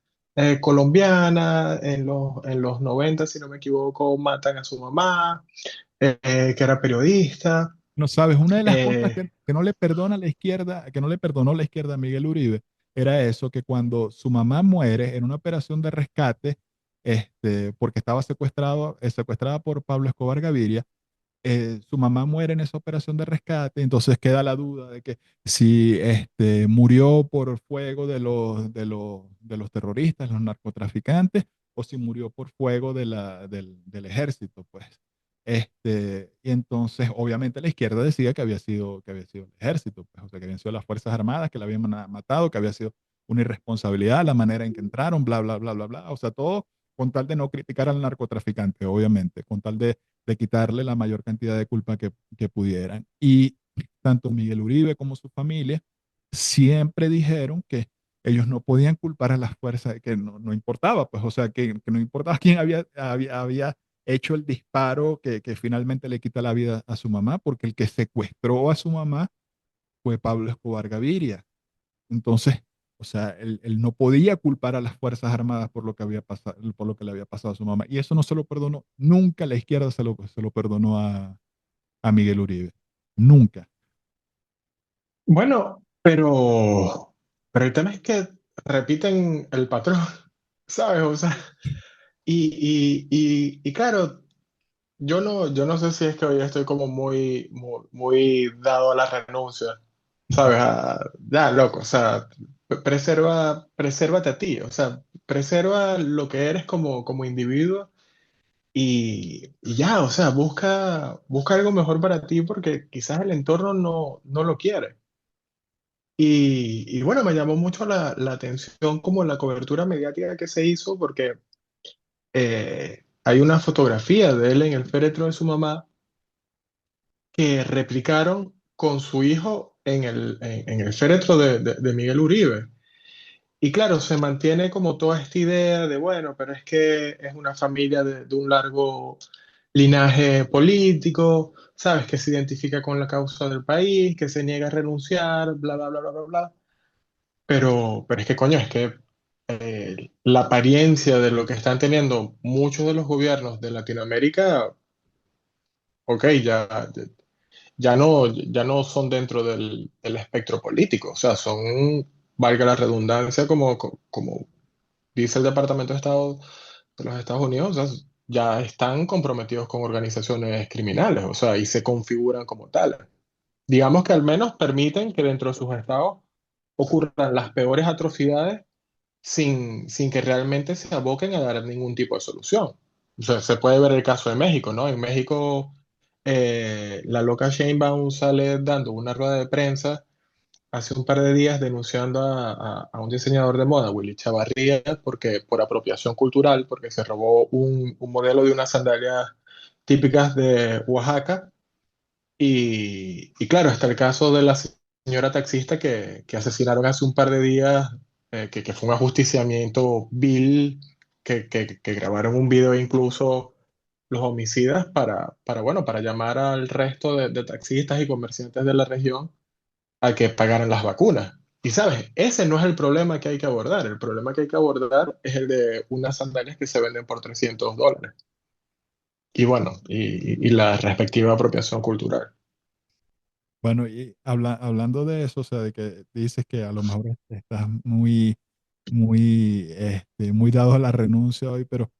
colombiana, en los 90 si no me equivoco, matan a su mamá, que era periodista. No sabes, una de las cosas eh, que no le perdona a la izquierda, que no le perdonó la izquierda a Miguel Uribe, era eso, que cuando su mamá muere en una operación de rescate, porque estaba secuestrada por Pablo Escobar Gaviria, su mamá muere en esa operación de rescate, entonces queda la duda de que si murió por fuego de los terroristas, los narcotraficantes, o si murió por fuego del ejército, pues. Y entonces, obviamente, la izquierda decía que había sido el ejército, pues, o sea, que habían sido las Fuerzas Armadas que la habían matado, que había sido una irresponsabilidad la manera en que entraron, bla, bla, bla, bla, bla. O sea, todo con tal de no criticar al narcotraficante, obviamente, con tal de quitarle la mayor cantidad de culpa que pudieran. Y tanto Miguel Uribe como su familia siempre dijeron que ellos no podían culpar a las fuerzas, que no importaba, pues, o sea, que no importaba quién había hecho el disparo que finalmente le quita la vida a su mamá, porque el que secuestró a su mamá fue Pablo Escobar Gaviria. Entonces, o sea, él no podía culpar a las Fuerzas Armadas por lo que había pasado, por lo que le había pasado a su mamá. Y eso no se lo perdonó. Nunca la izquierda se lo perdonó a Miguel Uribe. Nunca. bueno, pero el tema es que repiten el patrón, ¿sabes? O sea, Y claro, yo no sé si es que hoy estoy como muy dado a la renuncia, ¿sabes? Ya, loco, o sea, presérvate a ti, o sea, preserva lo que eres como individuo y ya, o sea, busca algo mejor para ti porque quizás el entorno no lo quiere. Y bueno, me llamó mucho la atención como la cobertura mediática que se hizo porque hay una fotografía de él en el féretro de su mamá que replicaron con su hijo en el féretro de Miguel Uribe. Y claro, se mantiene como toda esta idea de, bueno, pero es que es una familia de un largo linaje político, ¿sabes? Que se identifica con la causa del país, que se niega a renunciar, bla, bla, bla, bla, bla, bla. Pero es que, coño, es que la apariencia de lo que están teniendo muchos de los gobiernos de Latinoamérica, ok, ya no son dentro del espectro político, o sea, son, valga la redundancia, como dice el Departamento de Estado de los Estados Unidos, o sea, ya están comprometidos con organizaciones criminales, o sea, y se configuran como tales. Digamos que al menos permiten que dentro de sus estados ocurran las peores atrocidades sin que realmente se aboquen a dar ningún tipo de solución. O sea, se puede ver el caso de México, ¿no? En México, la loca Sheinbaum sale dando una rueda de prensa hace un par de días denunciando a un diseñador de moda, Willy Chavarría, porque, por apropiación cultural, porque se robó un modelo de unas sandalias típicas de Oaxaca. Y claro, está el caso de la señora taxista que asesinaron hace un par de días, que fue un ajusticiamiento vil, que grabaron un video incluso los homicidas bueno, para llamar al resto de taxistas y comerciantes de la región a que pagaran las vacunas. Y sabes, ese no es el problema que hay que abordar. El problema que hay que abordar es el de unas sandalias que se venden por $300. Y bueno, y la respectiva apropiación cultural. Bueno, y hablando de eso, o sea, de que dices que a lo mejor estás muy dado a la renuncia hoy, pero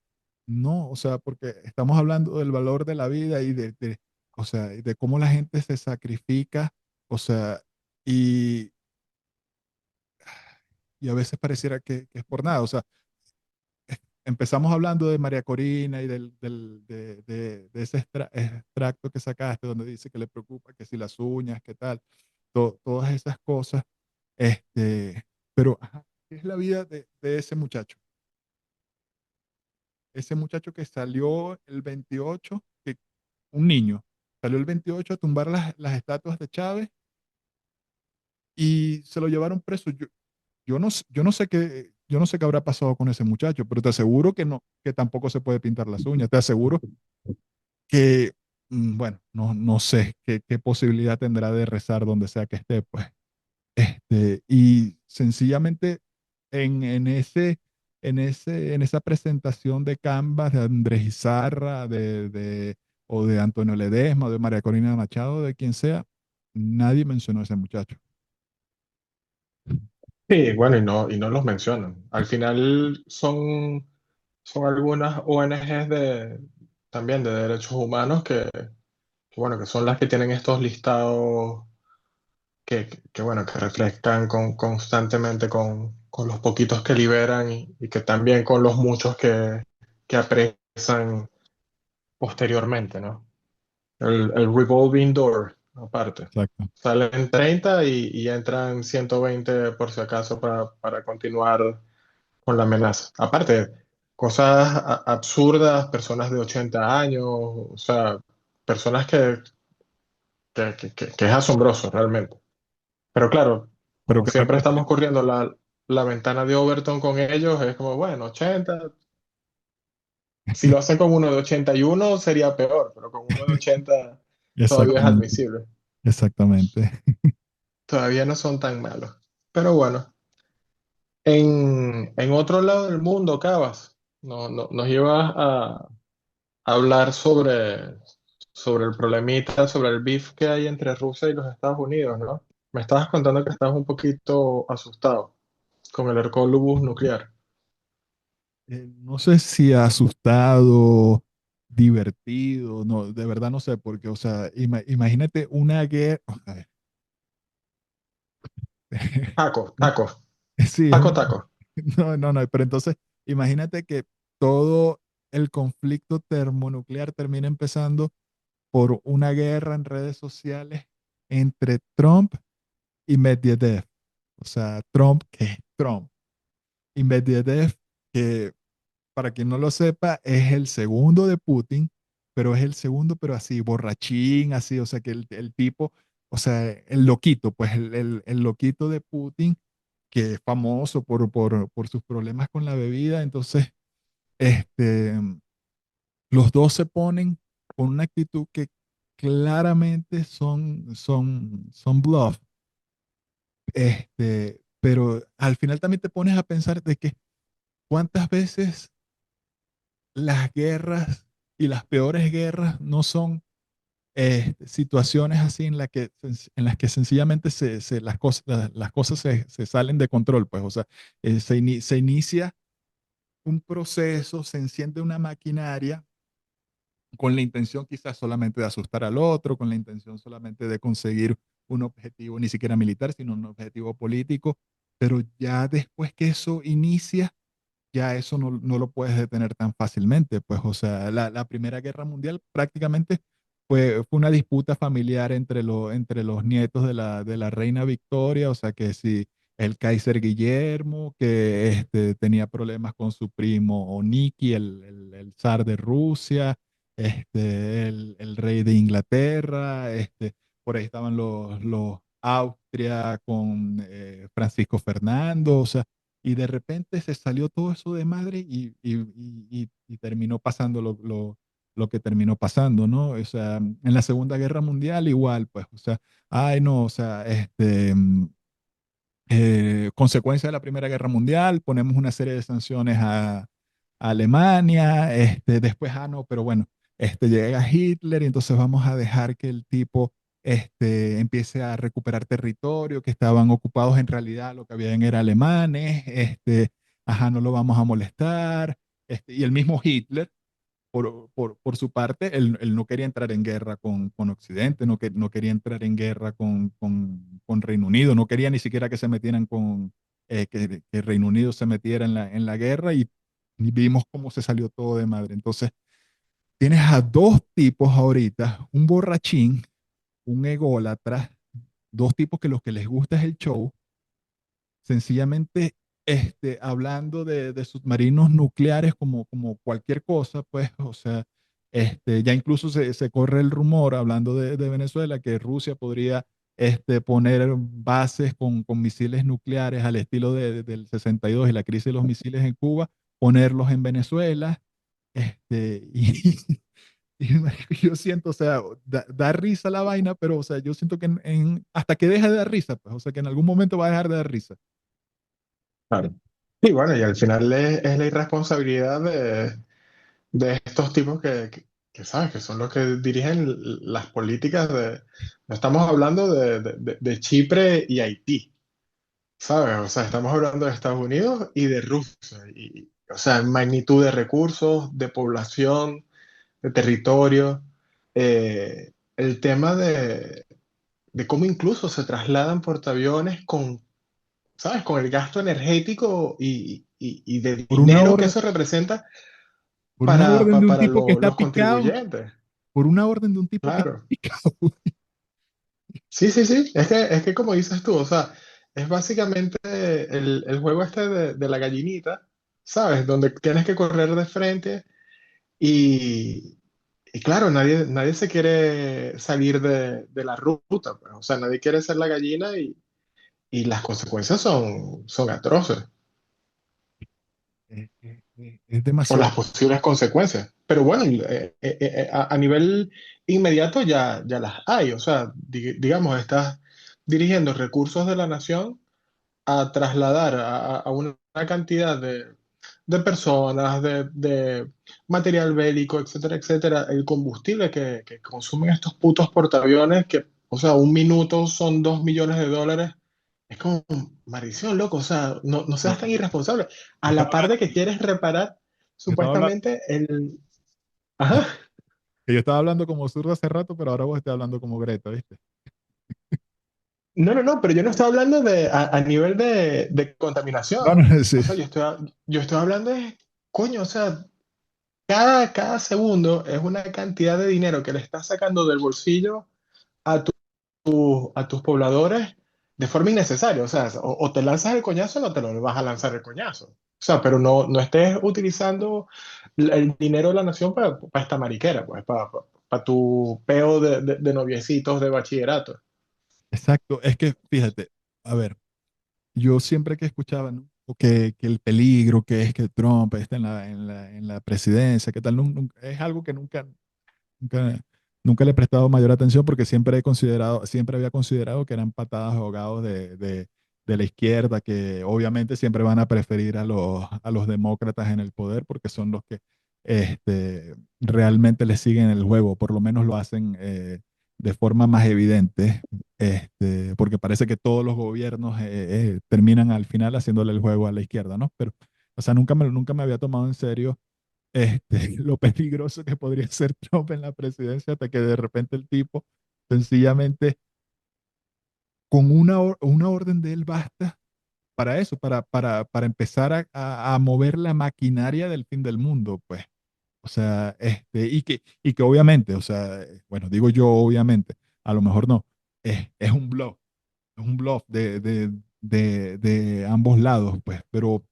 no, o sea, porque estamos hablando del valor de la vida y o sea, de cómo la gente se sacrifica, o sea, y, y a veces pareciera que es por nada, o sea, empezamos hablando de María Corina y de ese extracto que sacaste donde dice que le preocupa que si las uñas, qué tal, todas esas cosas, este, pero ajá, ¿qué es la vida de ese muchacho? Ese muchacho que salió el 28, un niño, salió el 28 a tumbar las estatuas de Chávez y se lo llevaron preso. Yo no sé qué habrá pasado con ese muchacho, pero te aseguro que no, que tampoco se puede pintar las uñas. Te aseguro que, bueno, no sé qué posibilidad tendrá de rezar donde sea que esté, pues. Y sencillamente en esa presentación de Canvas de Andrés Izarra, o de Antonio Ledesma, o de María Corina Machado, de quien sea, nadie mencionó a ese muchacho. Sí, bueno, y no los mencionan. Al final son algunas ONGs también de derechos humanos bueno, que son las que tienen estos listados bueno, que refrescan constantemente con los poquitos que liberan y que también con los muchos que apresan posteriormente, ¿no? El revolving door, aparte. Exacto. Salen 30 y entran 120 por si acaso para continuar con la amenaza. Aparte, cosas absurdas, personas de 80 años, o sea, personas que es asombroso realmente. Pero claro, Pero como que siempre estamos corriendo la ventana de Overton con ellos, es como, bueno, 80. Si lo hacen con uno de 81 sería peor, pero con uno de 80 todavía es exactamente, admisible. exactamente. Todavía no son tan malos. Pero bueno, en otro lado del mundo, Cabas, nos llevas a hablar sobre el problemita, sobre el beef que hay entre Rusia y los Estados Unidos, ¿no? Me estabas contando que estabas un poquito asustado con el Hercolubus nuclear. No sé si asustado, divertido, no, de verdad no sé, porque, o sea, imagínate una guerra. Taco, taco, Sí, taco, taco. no, no, no, pero entonces imagínate que todo el conflicto termonuclear termina empezando por una guerra en redes sociales entre Trump y Medvedev. O sea, Trump, que es Trump, y Medvedev, que para quien no lo sepa, es el segundo de Putin, pero es el segundo, pero así, borrachín, así, o sea, que el tipo, o sea, el loquito, pues el loquito de Putin, que es famoso por sus problemas con la bebida, entonces, este, los dos se ponen con una actitud que claramente son bluff, pero al final también te pones a pensar de que cuántas veces las guerras y las peores guerras no son situaciones así en las que sencillamente las cosas se salen de control, pues, o sea, se inicia un proceso, se enciende una maquinaria con la intención quizás solamente de asustar al otro, con la intención solamente de conseguir un objetivo ni siquiera militar, sino un objetivo político, pero ya después que eso inicia, ya eso no lo puedes detener tan fácilmente. Pues, o sea, la Primera Guerra Mundial prácticamente fue una disputa familiar entre los nietos de la reina Victoria, o sea, que si el Kaiser Guillermo, que tenía problemas con su primo Oniki, el zar de Rusia, el rey de Inglaterra, por ahí estaban los Austria con Francisco Fernando, o sea, y de repente se salió todo eso de madre y terminó pasando lo que terminó pasando, ¿no? O sea, en la Segunda Guerra Mundial igual, pues, o sea, ay, no, o sea, consecuencia de la Primera Guerra Mundial, ponemos una serie de sanciones a Alemania, después, no, pero bueno, llega Hitler y entonces vamos a dejar que el tipo empiece a recuperar territorio que estaban ocupados en realidad, lo que habían era alemanes, no lo vamos a molestar, y el mismo Hitler por su parte, él no quería entrar en guerra con Occidente, no quería entrar en guerra con Reino Unido, no quería ni siquiera que se metieran que Reino Unido se metiera en la guerra y vimos cómo se salió todo de madre. Entonces, tienes a dos tipos ahorita, un borrachín, un ególatra, dos tipos que lo que les gusta es el show, sencillamente hablando de submarinos nucleares como cualquier cosa, pues, o sea, ya incluso se corre el rumor, hablando de Venezuela, que Rusia podría poner bases con misiles nucleares al estilo del 62 y la crisis de los misiles en Cuba, ponerlos en Venezuela, y, marico, yo siento, o sea, da risa la vaina, pero, o sea, yo siento que hasta que deje de dar risa, pues, o sea, que en algún momento va a dejar de dar risa. Claro. Y bueno, y al final es la irresponsabilidad de estos tipos que, ¿sabes? Que son los que dirigen las políticas de... No estamos hablando de Chipre y Haití, ¿sabes? O sea, estamos hablando de Estados Unidos y de Rusia. Y, o sea, en magnitud de recursos, de población, de territorio. El tema de cómo incluso se trasladan portaaviones con, ¿sabes? Con el gasto energético y de Por una dinero que orden, eso representa por una orden de un para tipo que está los picado, contribuyentes. por una orden de un tipo que está Claro. picado. Sí, sí, sí. Es que como dices tú, o sea, es básicamente el juego este de la gallinita, ¿sabes? Donde tienes que correr de frente y, y claro, nadie se quiere salir de la ruta, pues. O sea, nadie quiere ser la gallina y las consecuencias son atroces. Es O demasiado. las posibles consecuencias. Pero bueno, a nivel inmediato ya las hay. O sea, digamos, estás dirigiendo recursos de la nación a trasladar a una cantidad de personas, de material bélico, etcétera, etcétera, el combustible que consumen estos putos portaaviones, que, o sea, un minuto son $2 millones, Es como, maldición, loco, o sea, no Yo, seas tan irresponsable. yo A estaba la par hablando, de que quieres reparar yo estaba hablando, supuestamente el... Ajá. que yo estaba hablando como zurdo hace rato, pero ahora vos estás hablando como Greta, ¿viste? No, pero yo no estoy hablando de a nivel de No, contaminación. no, sí. O sea, yo estoy hablando de, coño, o sea, cada segundo es una cantidad de dinero que le estás sacando del bolsillo a, a tus pobladores de forma innecesaria. O sea, o te lanzas el coñazo o no te lo vas a lanzar el coñazo. O sea, pero no estés utilizando el dinero de la nación para esta mariquera, pues, para tu peo de noviecitos de bachillerato. Exacto, es que fíjate, a ver, yo siempre que escuchaba, ¿no? O que el peligro que es que Trump esté en la presidencia, que tal, es algo que nunca, nunca le he prestado mayor atención porque siempre había considerado que eran patadas ahogados de la izquierda, que obviamente siempre van a preferir a los demócratas en el poder porque son los que realmente les siguen el juego, por lo menos lo hacen de forma más evidente, porque parece que todos los gobiernos terminan al final haciéndole el juego a la izquierda, ¿no? Pero, o sea, nunca me había tomado en serio lo peligroso que podría ser Trump en la presidencia hasta que de repente el tipo sencillamente con una orden de él basta para eso, para empezar a mover la maquinaria del fin del mundo, pues. O sea, y que obviamente, o sea, bueno, digo yo obviamente, a lo mejor no, es es un bluff de ambos lados, pues, pero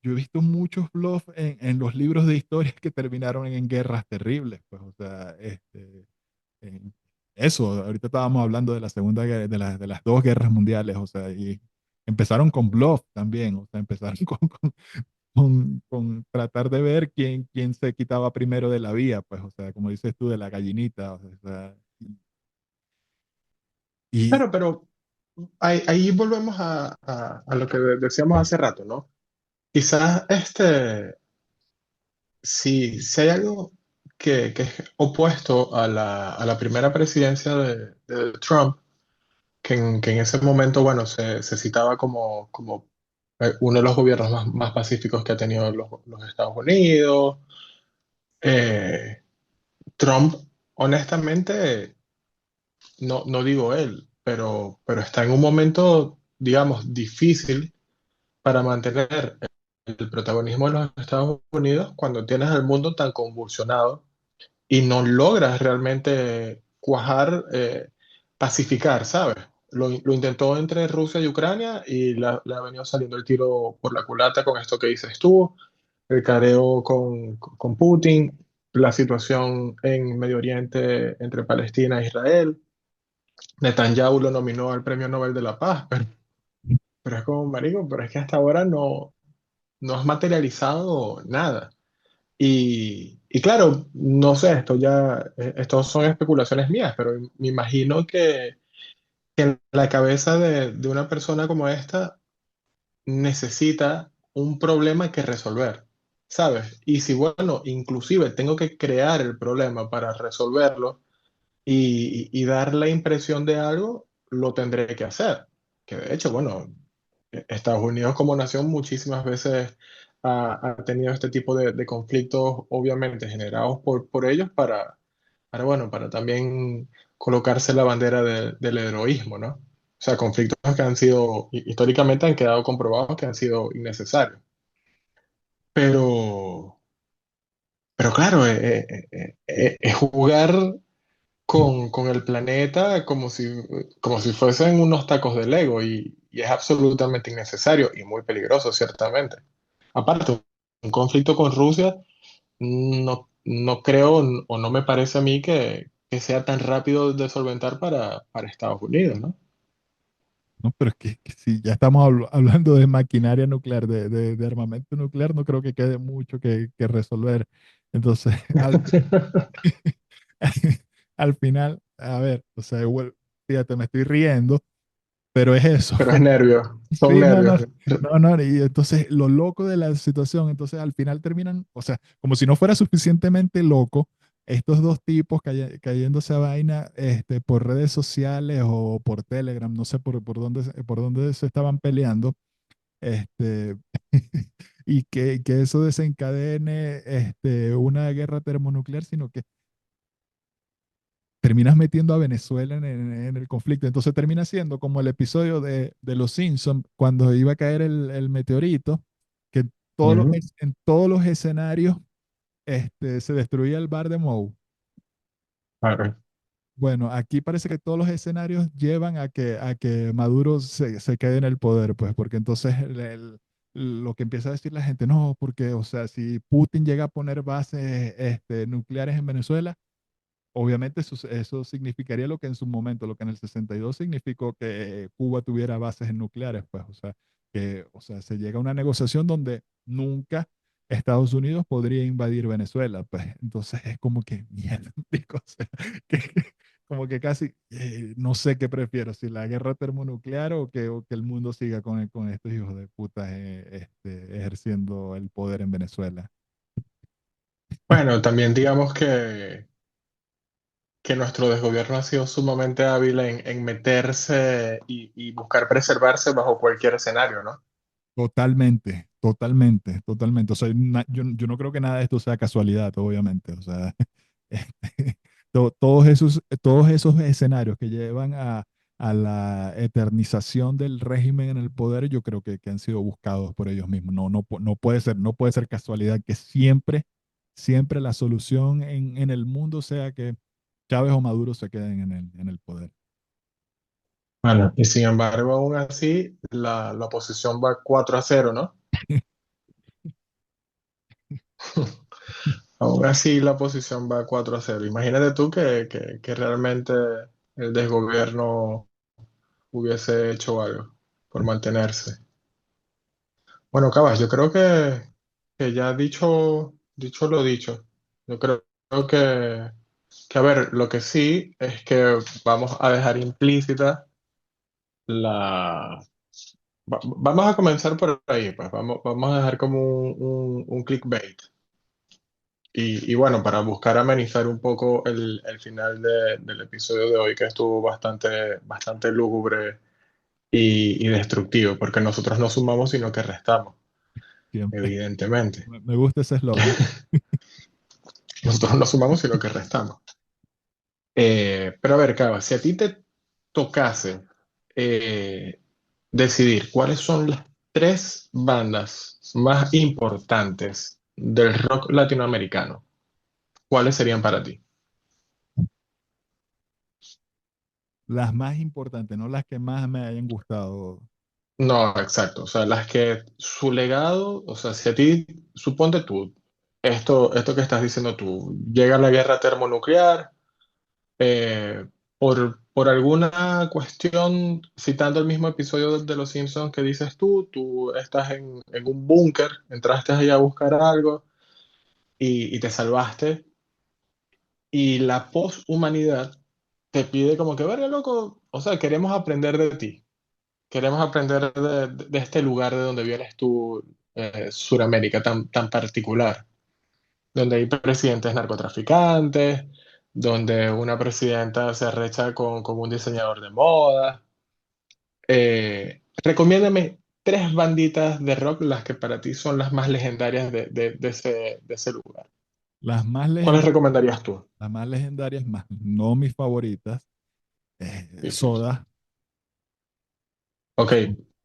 yo he visto muchos bluffs en los libros de historia que terminaron en guerras terribles, pues, o sea, en- eso, ahorita estábamos hablando de la de las dos guerras mundiales, o sea, y empezaron con bluff también, o sea, empezaron con tratar de ver quién se quitaba primero de la vía, pues, o sea, como dices tú, de la gallinita, o sea, y Claro, pero ahí volvemos a lo que decíamos hace rato, ¿no? Quizás si hay algo que es opuesto a la primera presidencia de Trump, que en ese momento, bueno, se citaba como uno de los gobiernos más pacíficos que ha tenido los Estados Unidos. eh, Trump, honestamente, no digo él, pero está en un momento, digamos, difícil para mantener el protagonismo de los Estados Unidos cuando tienes al mundo tan convulsionado y no logras realmente cuajar, pacificar, ¿sabes? Lo intentó entre Rusia y Ucrania y le ha venido saliendo el tiro por la culata con esto que dices tú, el careo con Putin, la situación en Medio Oriente entre Palestina e Israel. Netanyahu lo nominó al Premio Nobel de la Paz, pero es como, marico, pero es que hasta ahora no has materializado nada. Y claro, no sé, esto son especulaciones mías, pero me imagino que en la cabeza de una persona como esta necesita un problema que resolver, ¿sabes? Y si, bueno, inclusive tengo que crear el problema para resolverlo y dar la impresión de algo, lo tendré que hacer. Que de hecho, bueno, Estados Unidos como nación muchísimas veces ha tenido este tipo de conflictos, obviamente generados por ellos bueno, para también colocarse la bandera del heroísmo, ¿no? O sea, conflictos que han sido, históricamente han quedado comprobados que han sido innecesarios. Pero, pero claro, es jugar con el planeta como si fuesen unos tacos de Lego y es absolutamente innecesario y muy peligroso, ciertamente. Aparte, un conflicto con Rusia no creo o no me parece a mí que sea tan rápido de solventar para Estados Unidos, ¿no? no, pero es que si ya estamos hablando de maquinaria nuclear, de armamento nuclear, no creo que quede mucho que resolver. Entonces, al final, a ver, o sea, igual, fíjate, me estoy riendo, pero es eso. Pero es nervios, son Sí, no, no, nervios. no, no, y entonces lo loco de la situación, entonces al final terminan, o sea, como si no fuera suficientemente loco, estos dos tipos cayéndose a vaina por redes sociales o por Telegram, no sé por dónde se estaban peleando, este, y que eso desencadene una guerra termonuclear, sino que terminas metiendo a Venezuela en el conflicto. Entonces termina siendo como el episodio de Los Simpsons cuando iba a caer el meteorito, que Ujú. en todos los escenarios se destruía el bar de Moe. Claro. Bueno, aquí parece que todos los escenarios llevan a que Maduro se quede en el poder, pues, porque entonces lo que empieza a decir la gente, no, porque, o sea, si Putin llega a poner bases nucleares en Venezuela, obviamente eso significaría lo que en su momento, lo que en el 62 significó que Cuba tuviera bases nucleares, pues, o sea, se llega a una negociación donde nunca Estados Unidos podría invadir Venezuela, pues, entonces es como que, mierda, marico, o sea, como que casi, no sé qué prefiero, si la guerra termonuclear o que el mundo siga con estos hijos de puta ejerciendo el poder en Venezuela. Bueno, también digamos que nuestro desgobierno ha sido sumamente hábil en meterse y buscar preservarse bajo cualquier escenario, ¿no? Totalmente, totalmente, totalmente. O sea, yo no creo que nada de esto sea casualidad, obviamente. O sea, todos esos escenarios que llevan a la eternización del régimen en el poder, yo creo que han sido buscados por ellos mismos. No puede ser casualidad que siempre la solución en el mundo sea que Chávez o Maduro se queden en el poder. Bueno, y sin embargo, aún así, la oposición va 4-0, ¿no? Aún así, la oposición va 4-0. Imagínate tú que realmente el desgobierno hubiese hecho algo por mantenerse. Bueno, Cabas, yo creo que ya dicho lo dicho. Yo creo que, a ver, lo que sí es que vamos a dejar implícita la... vamos a comenzar por ahí, pues vamos a dejar como un clickbait. Y bueno, para buscar amenizar un poco el final del episodio de hoy, que estuvo bastante lúgubre y destructivo, porque nosotros no sumamos, sino que restamos, Siempre. evidentemente. Me gusta ese eslogan. Nosotros no sumamos, sino que restamos. Pero a ver, Cava, si a ti te tocase eh, decidir cuáles son las tres bandas más importantes del rock latinoamericano, ¿cuáles serían para ti? Las más importantes, no las que más me hayan gustado. No, exacto. O sea, las que su legado, o sea, si a ti, suponte tú, esto que estás diciendo tú, llega la guerra termonuclear, eh, por alguna cuestión, citando el mismo episodio de Los Simpsons que dices tú estás en un búnker, entraste ahí a buscar algo y te salvaste, y la poshumanidad te pide como que, verga, loco, o sea, queremos aprender de ti. Queremos aprender de este lugar de donde vienes tú, Suramérica, tan particular, donde hay presidentes narcotraficantes, donde una presidenta se arrecha con un diseñador de moda. Recomiéndame tres banditas de rock, las que para ti son las más legendarias de ese lugar. Las más ¿Cuáles legendarias, recomendarías tú? las más legendarias, más no mis favoritas, Sí, sí. Soda. Ok,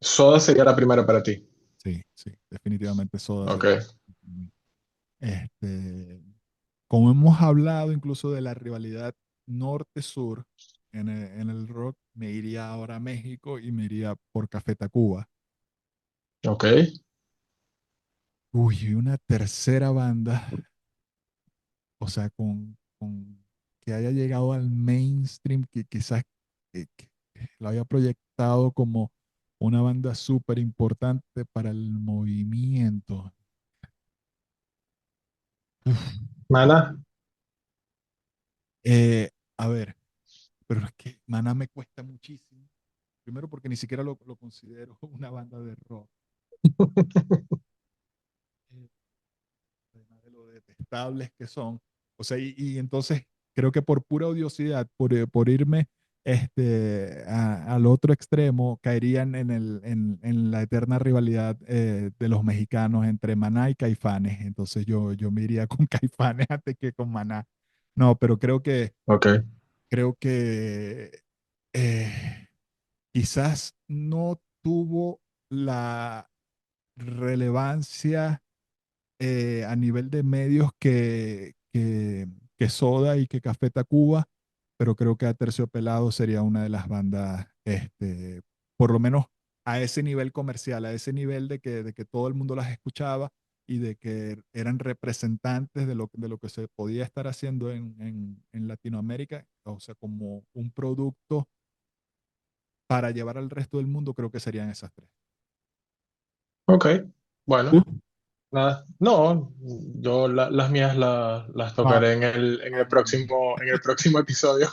Soda sería la primera para ti. Sí, sí, definitivamente Soda Ok. sería. Este, como hemos hablado incluso de la rivalidad norte-sur en el rock, me iría ahora a México y me iría por Café Tacuba. Ok. Uy, y una tercera banda, o sea, que haya llegado al mainstream, que quizás que lo haya proyectado como una banda súper importante para el movimiento. Uf. Mana. A ver, pero es que Maná me cuesta muchísimo. Primero porque ni siquiera lo considero una banda de rock. Eh, Además de lo detestables que son. O sea, y entonces creo que por pura odiosidad, por irme al otro extremo, caerían en la eterna rivalidad de los mexicanos entre Maná y Caifanes. Entonces yo me iría con Caifanes antes que con Maná. No, pero Ok, creo que eh, quizás no tuvo la relevancia a nivel de medios que Soda y que Café Tacuba, pero creo que Aterciopelado sería una de las bandas, por lo menos a ese nivel comercial, a ese nivel de que todo el mundo las escuchaba y de que eran representantes de lo que se podía estar haciendo en Latinoamérica, o sea, como un producto para llevar al resto del mundo, creo que serían esas tres. ok. ¿Tú? Bueno, nada. No, yo las mías las Ah, tocaré en el próximo episodio.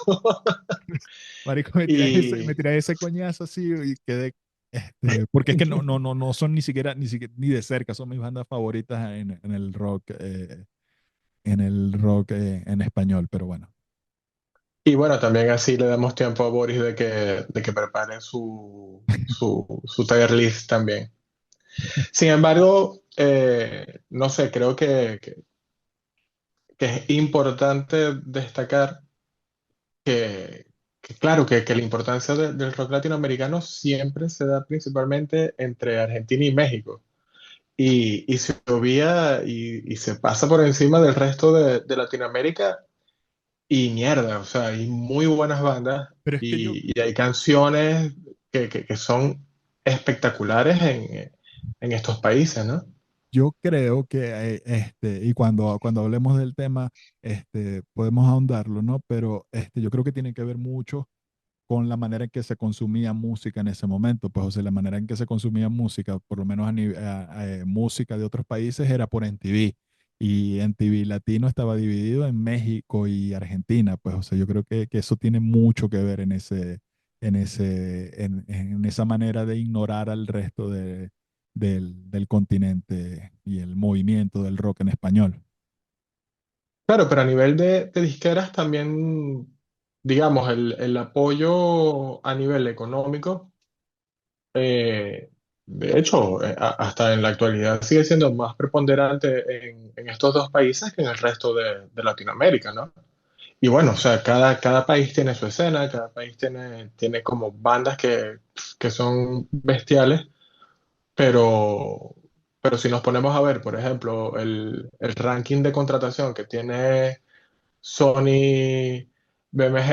marico, me Y tiré ese coñazo así y quedé, porque es que no son ni siquiera ni de cerca, son mis bandas favoritas en el rock en español, pero bueno. Y bueno, también así le damos tiempo a Boris de que prepare su tier list también. Sin embargo, no sé, creo que es importante destacar que claro, que la importancia del rock latinoamericano siempre se da principalmente entre Argentina y México. Y se obvia y se pasa por encima del resto de Latinoamérica y mierda, o sea, hay muy buenas bandas Pero es que y hay canciones que son espectaculares en estos países, ¿no? yo creo que, y cuando hablemos del tema, podemos ahondarlo, ¿no? Pero yo creo que tiene que ver mucho con la manera en que se consumía música en ese momento. Pues, o sea, la manera en que se consumía música, por lo menos música de otros países, era por MTV. Y MTV Latino estaba dividido en México y Argentina. Pues, o sea, yo creo que eso tiene mucho que ver en esa manera de ignorar al resto del continente y el movimiento del rock en español. Claro, pero a nivel de disqueras también, digamos, el apoyo a nivel económico, de hecho, hasta en la actualidad sigue siendo más preponderante en estos dos países que en el resto de Latinoamérica, ¿no? Y bueno, o sea, cada país tiene su escena, cada país tiene como bandas que son bestiales, pero, pero si nos ponemos a ver, por ejemplo, el ranking de contratación que tiene Sony BMG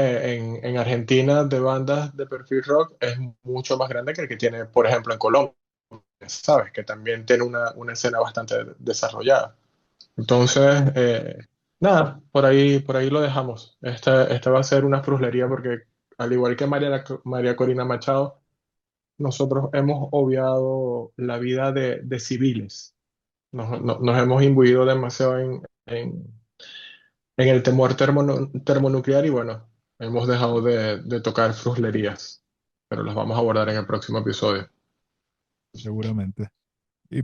en Argentina de bandas de perfil rock es mucho más grande que el que tiene, por ejemplo, en Colombia, ¿sabes? Que también tiene una escena bastante desarrollada. Entonces, nada, por ahí lo dejamos. Esta va a ser una fruslería porque, al igual que María Corina Machado, nosotros hemos obviado la vida de civiles. Nos hemos imbuido demasiado en el temor termonuclear y bueno, hemos dejado de tocar fruslerías, pero las vamos a abordar en el próximo episodio. Seguramente.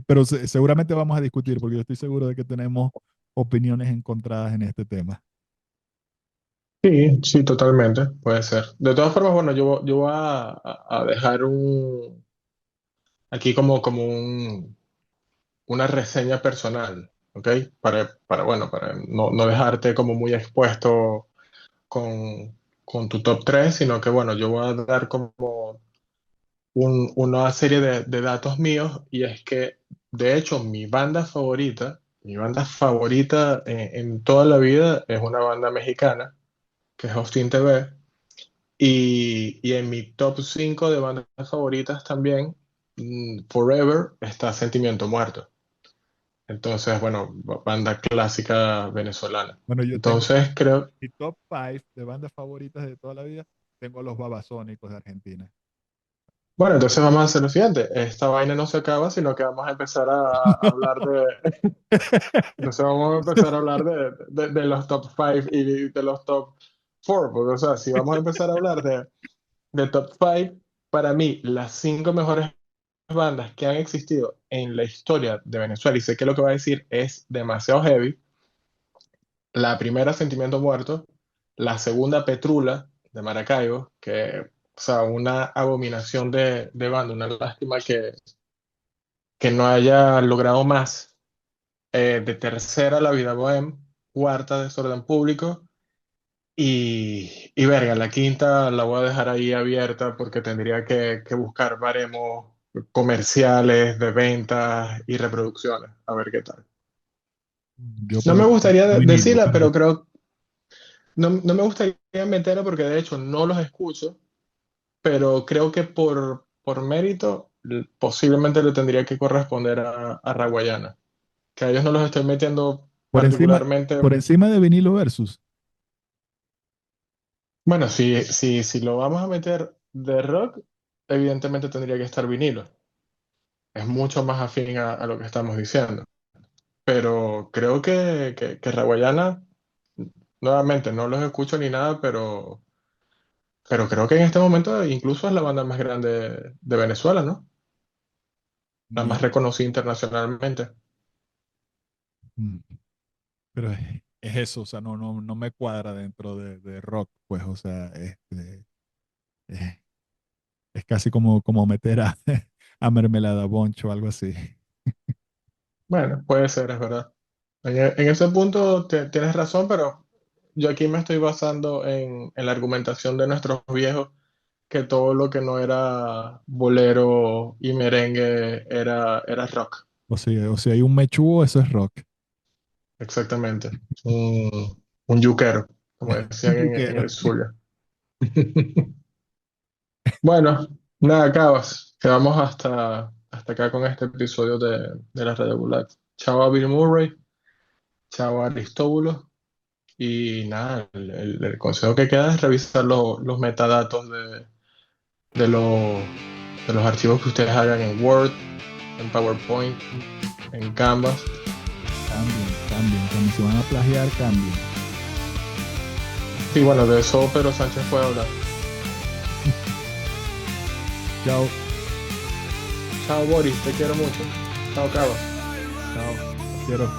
Pero seguramente vamos a discutir, porque yo estoy seguro de que tenemos opiniones encontradas en este tema. Sí, sí, totalmente, puede ser. De todas formas, bueno, yo voy a dejar aquí como una reseña personal, ¿ok? Bueno, para no dejarte como muy expuesto con tu top 3 sino que bueno, yo voy a dar como una serie de datos míos y es que, de hecho, mi banda favorita en toda la vida es una banda mexicana, que es Austin TV, y en mi top 5 de bandas favoritas también, Forever, está Sentimiento Muerto. Entonces, bueno, banda clásica venezolana. Bueno, yo tengo Entonces, creo, mi top 5 de bandas favoritas de toda la vida. Tengo a los Babasónicos de Argentina. bueno, entonces vamos a hacer lo siguiente. Esta vaina no se acaba, sino que vamos a empezar a hablar entonces vamos a empezar a hablar de los top 5 y de los top 4, porque, o sea, si vamos a empezar a hablar de top 5, para mí, las 5 mejores bandas que han existido en la historia de Venezuela, y sé que lo que va a decir es demasiado heavy, La primera, Sentimiento Muerto. La segunda, Petrula, de Maracaibo, que, o sea, una abominación de banda, una lástima que no haya logrado más. De tercera, La Vida Bohem. Cuarta, Desorden Público. Y verga, la quinta la voy a dejar ahí abierta porque tendría que buscar baremos comerciales de ventas y reproducciones. A ver qué tal. Yo No por me lo menos gustaría vinilo, decirla, pero pero creo, no me gustaría meterla porque de hecho no los escucho, pero creo que por mérito posiblemente le tendría que corresponder a Raguayana, que a ellos no los estoy metiendo por encima, particularmente. por encima de vinilo versus. Bueno, si lo vamos a meter de rock, evidentemente tendría que estar vinilo. Es mucho más afín a lo que estamos diciendo. Pero creo que Raguayana, nuevamente, no los escucho ni nada, pero creo que en este momento incluso es la banda más grande de Venezuela, ¿no? La más Mira, reconocida internacionalmente. mm, pero es eso, o sea, no me cuadra dentro de rock, pues, o sea, es, es casi como meter a Mermelada Boncho o algo así. Bueno, puede ser, es verdad. En ese punto tienes razón, pero yo aquí me estoy basando en la argumentación de nuestros viejos, que todo lo que no era bolero y merengue era rock. O sea, hay un mechúo, eso es rock. Exactamente. Un yuquero, como decían Yo en quiero. el Zulia. Bueno, nada, Cabas. Quedamos hasta acá con este episodio de la Red Bulat. Chao a Bill Murray, chao a Aristóbulo. Y nada, el consejo que queda es revisar los metadatos de, lo- de los archivos que ustedes hagan en Word, en PowerPoint, en Canvas. Cambien. Si van a plagiar, cambien. Sí, bueno, de eso Pedro Sánchez puede hablar. Chao, Chao, Boris, te quiero mucho. Chao, Cabas. chao. Quiero.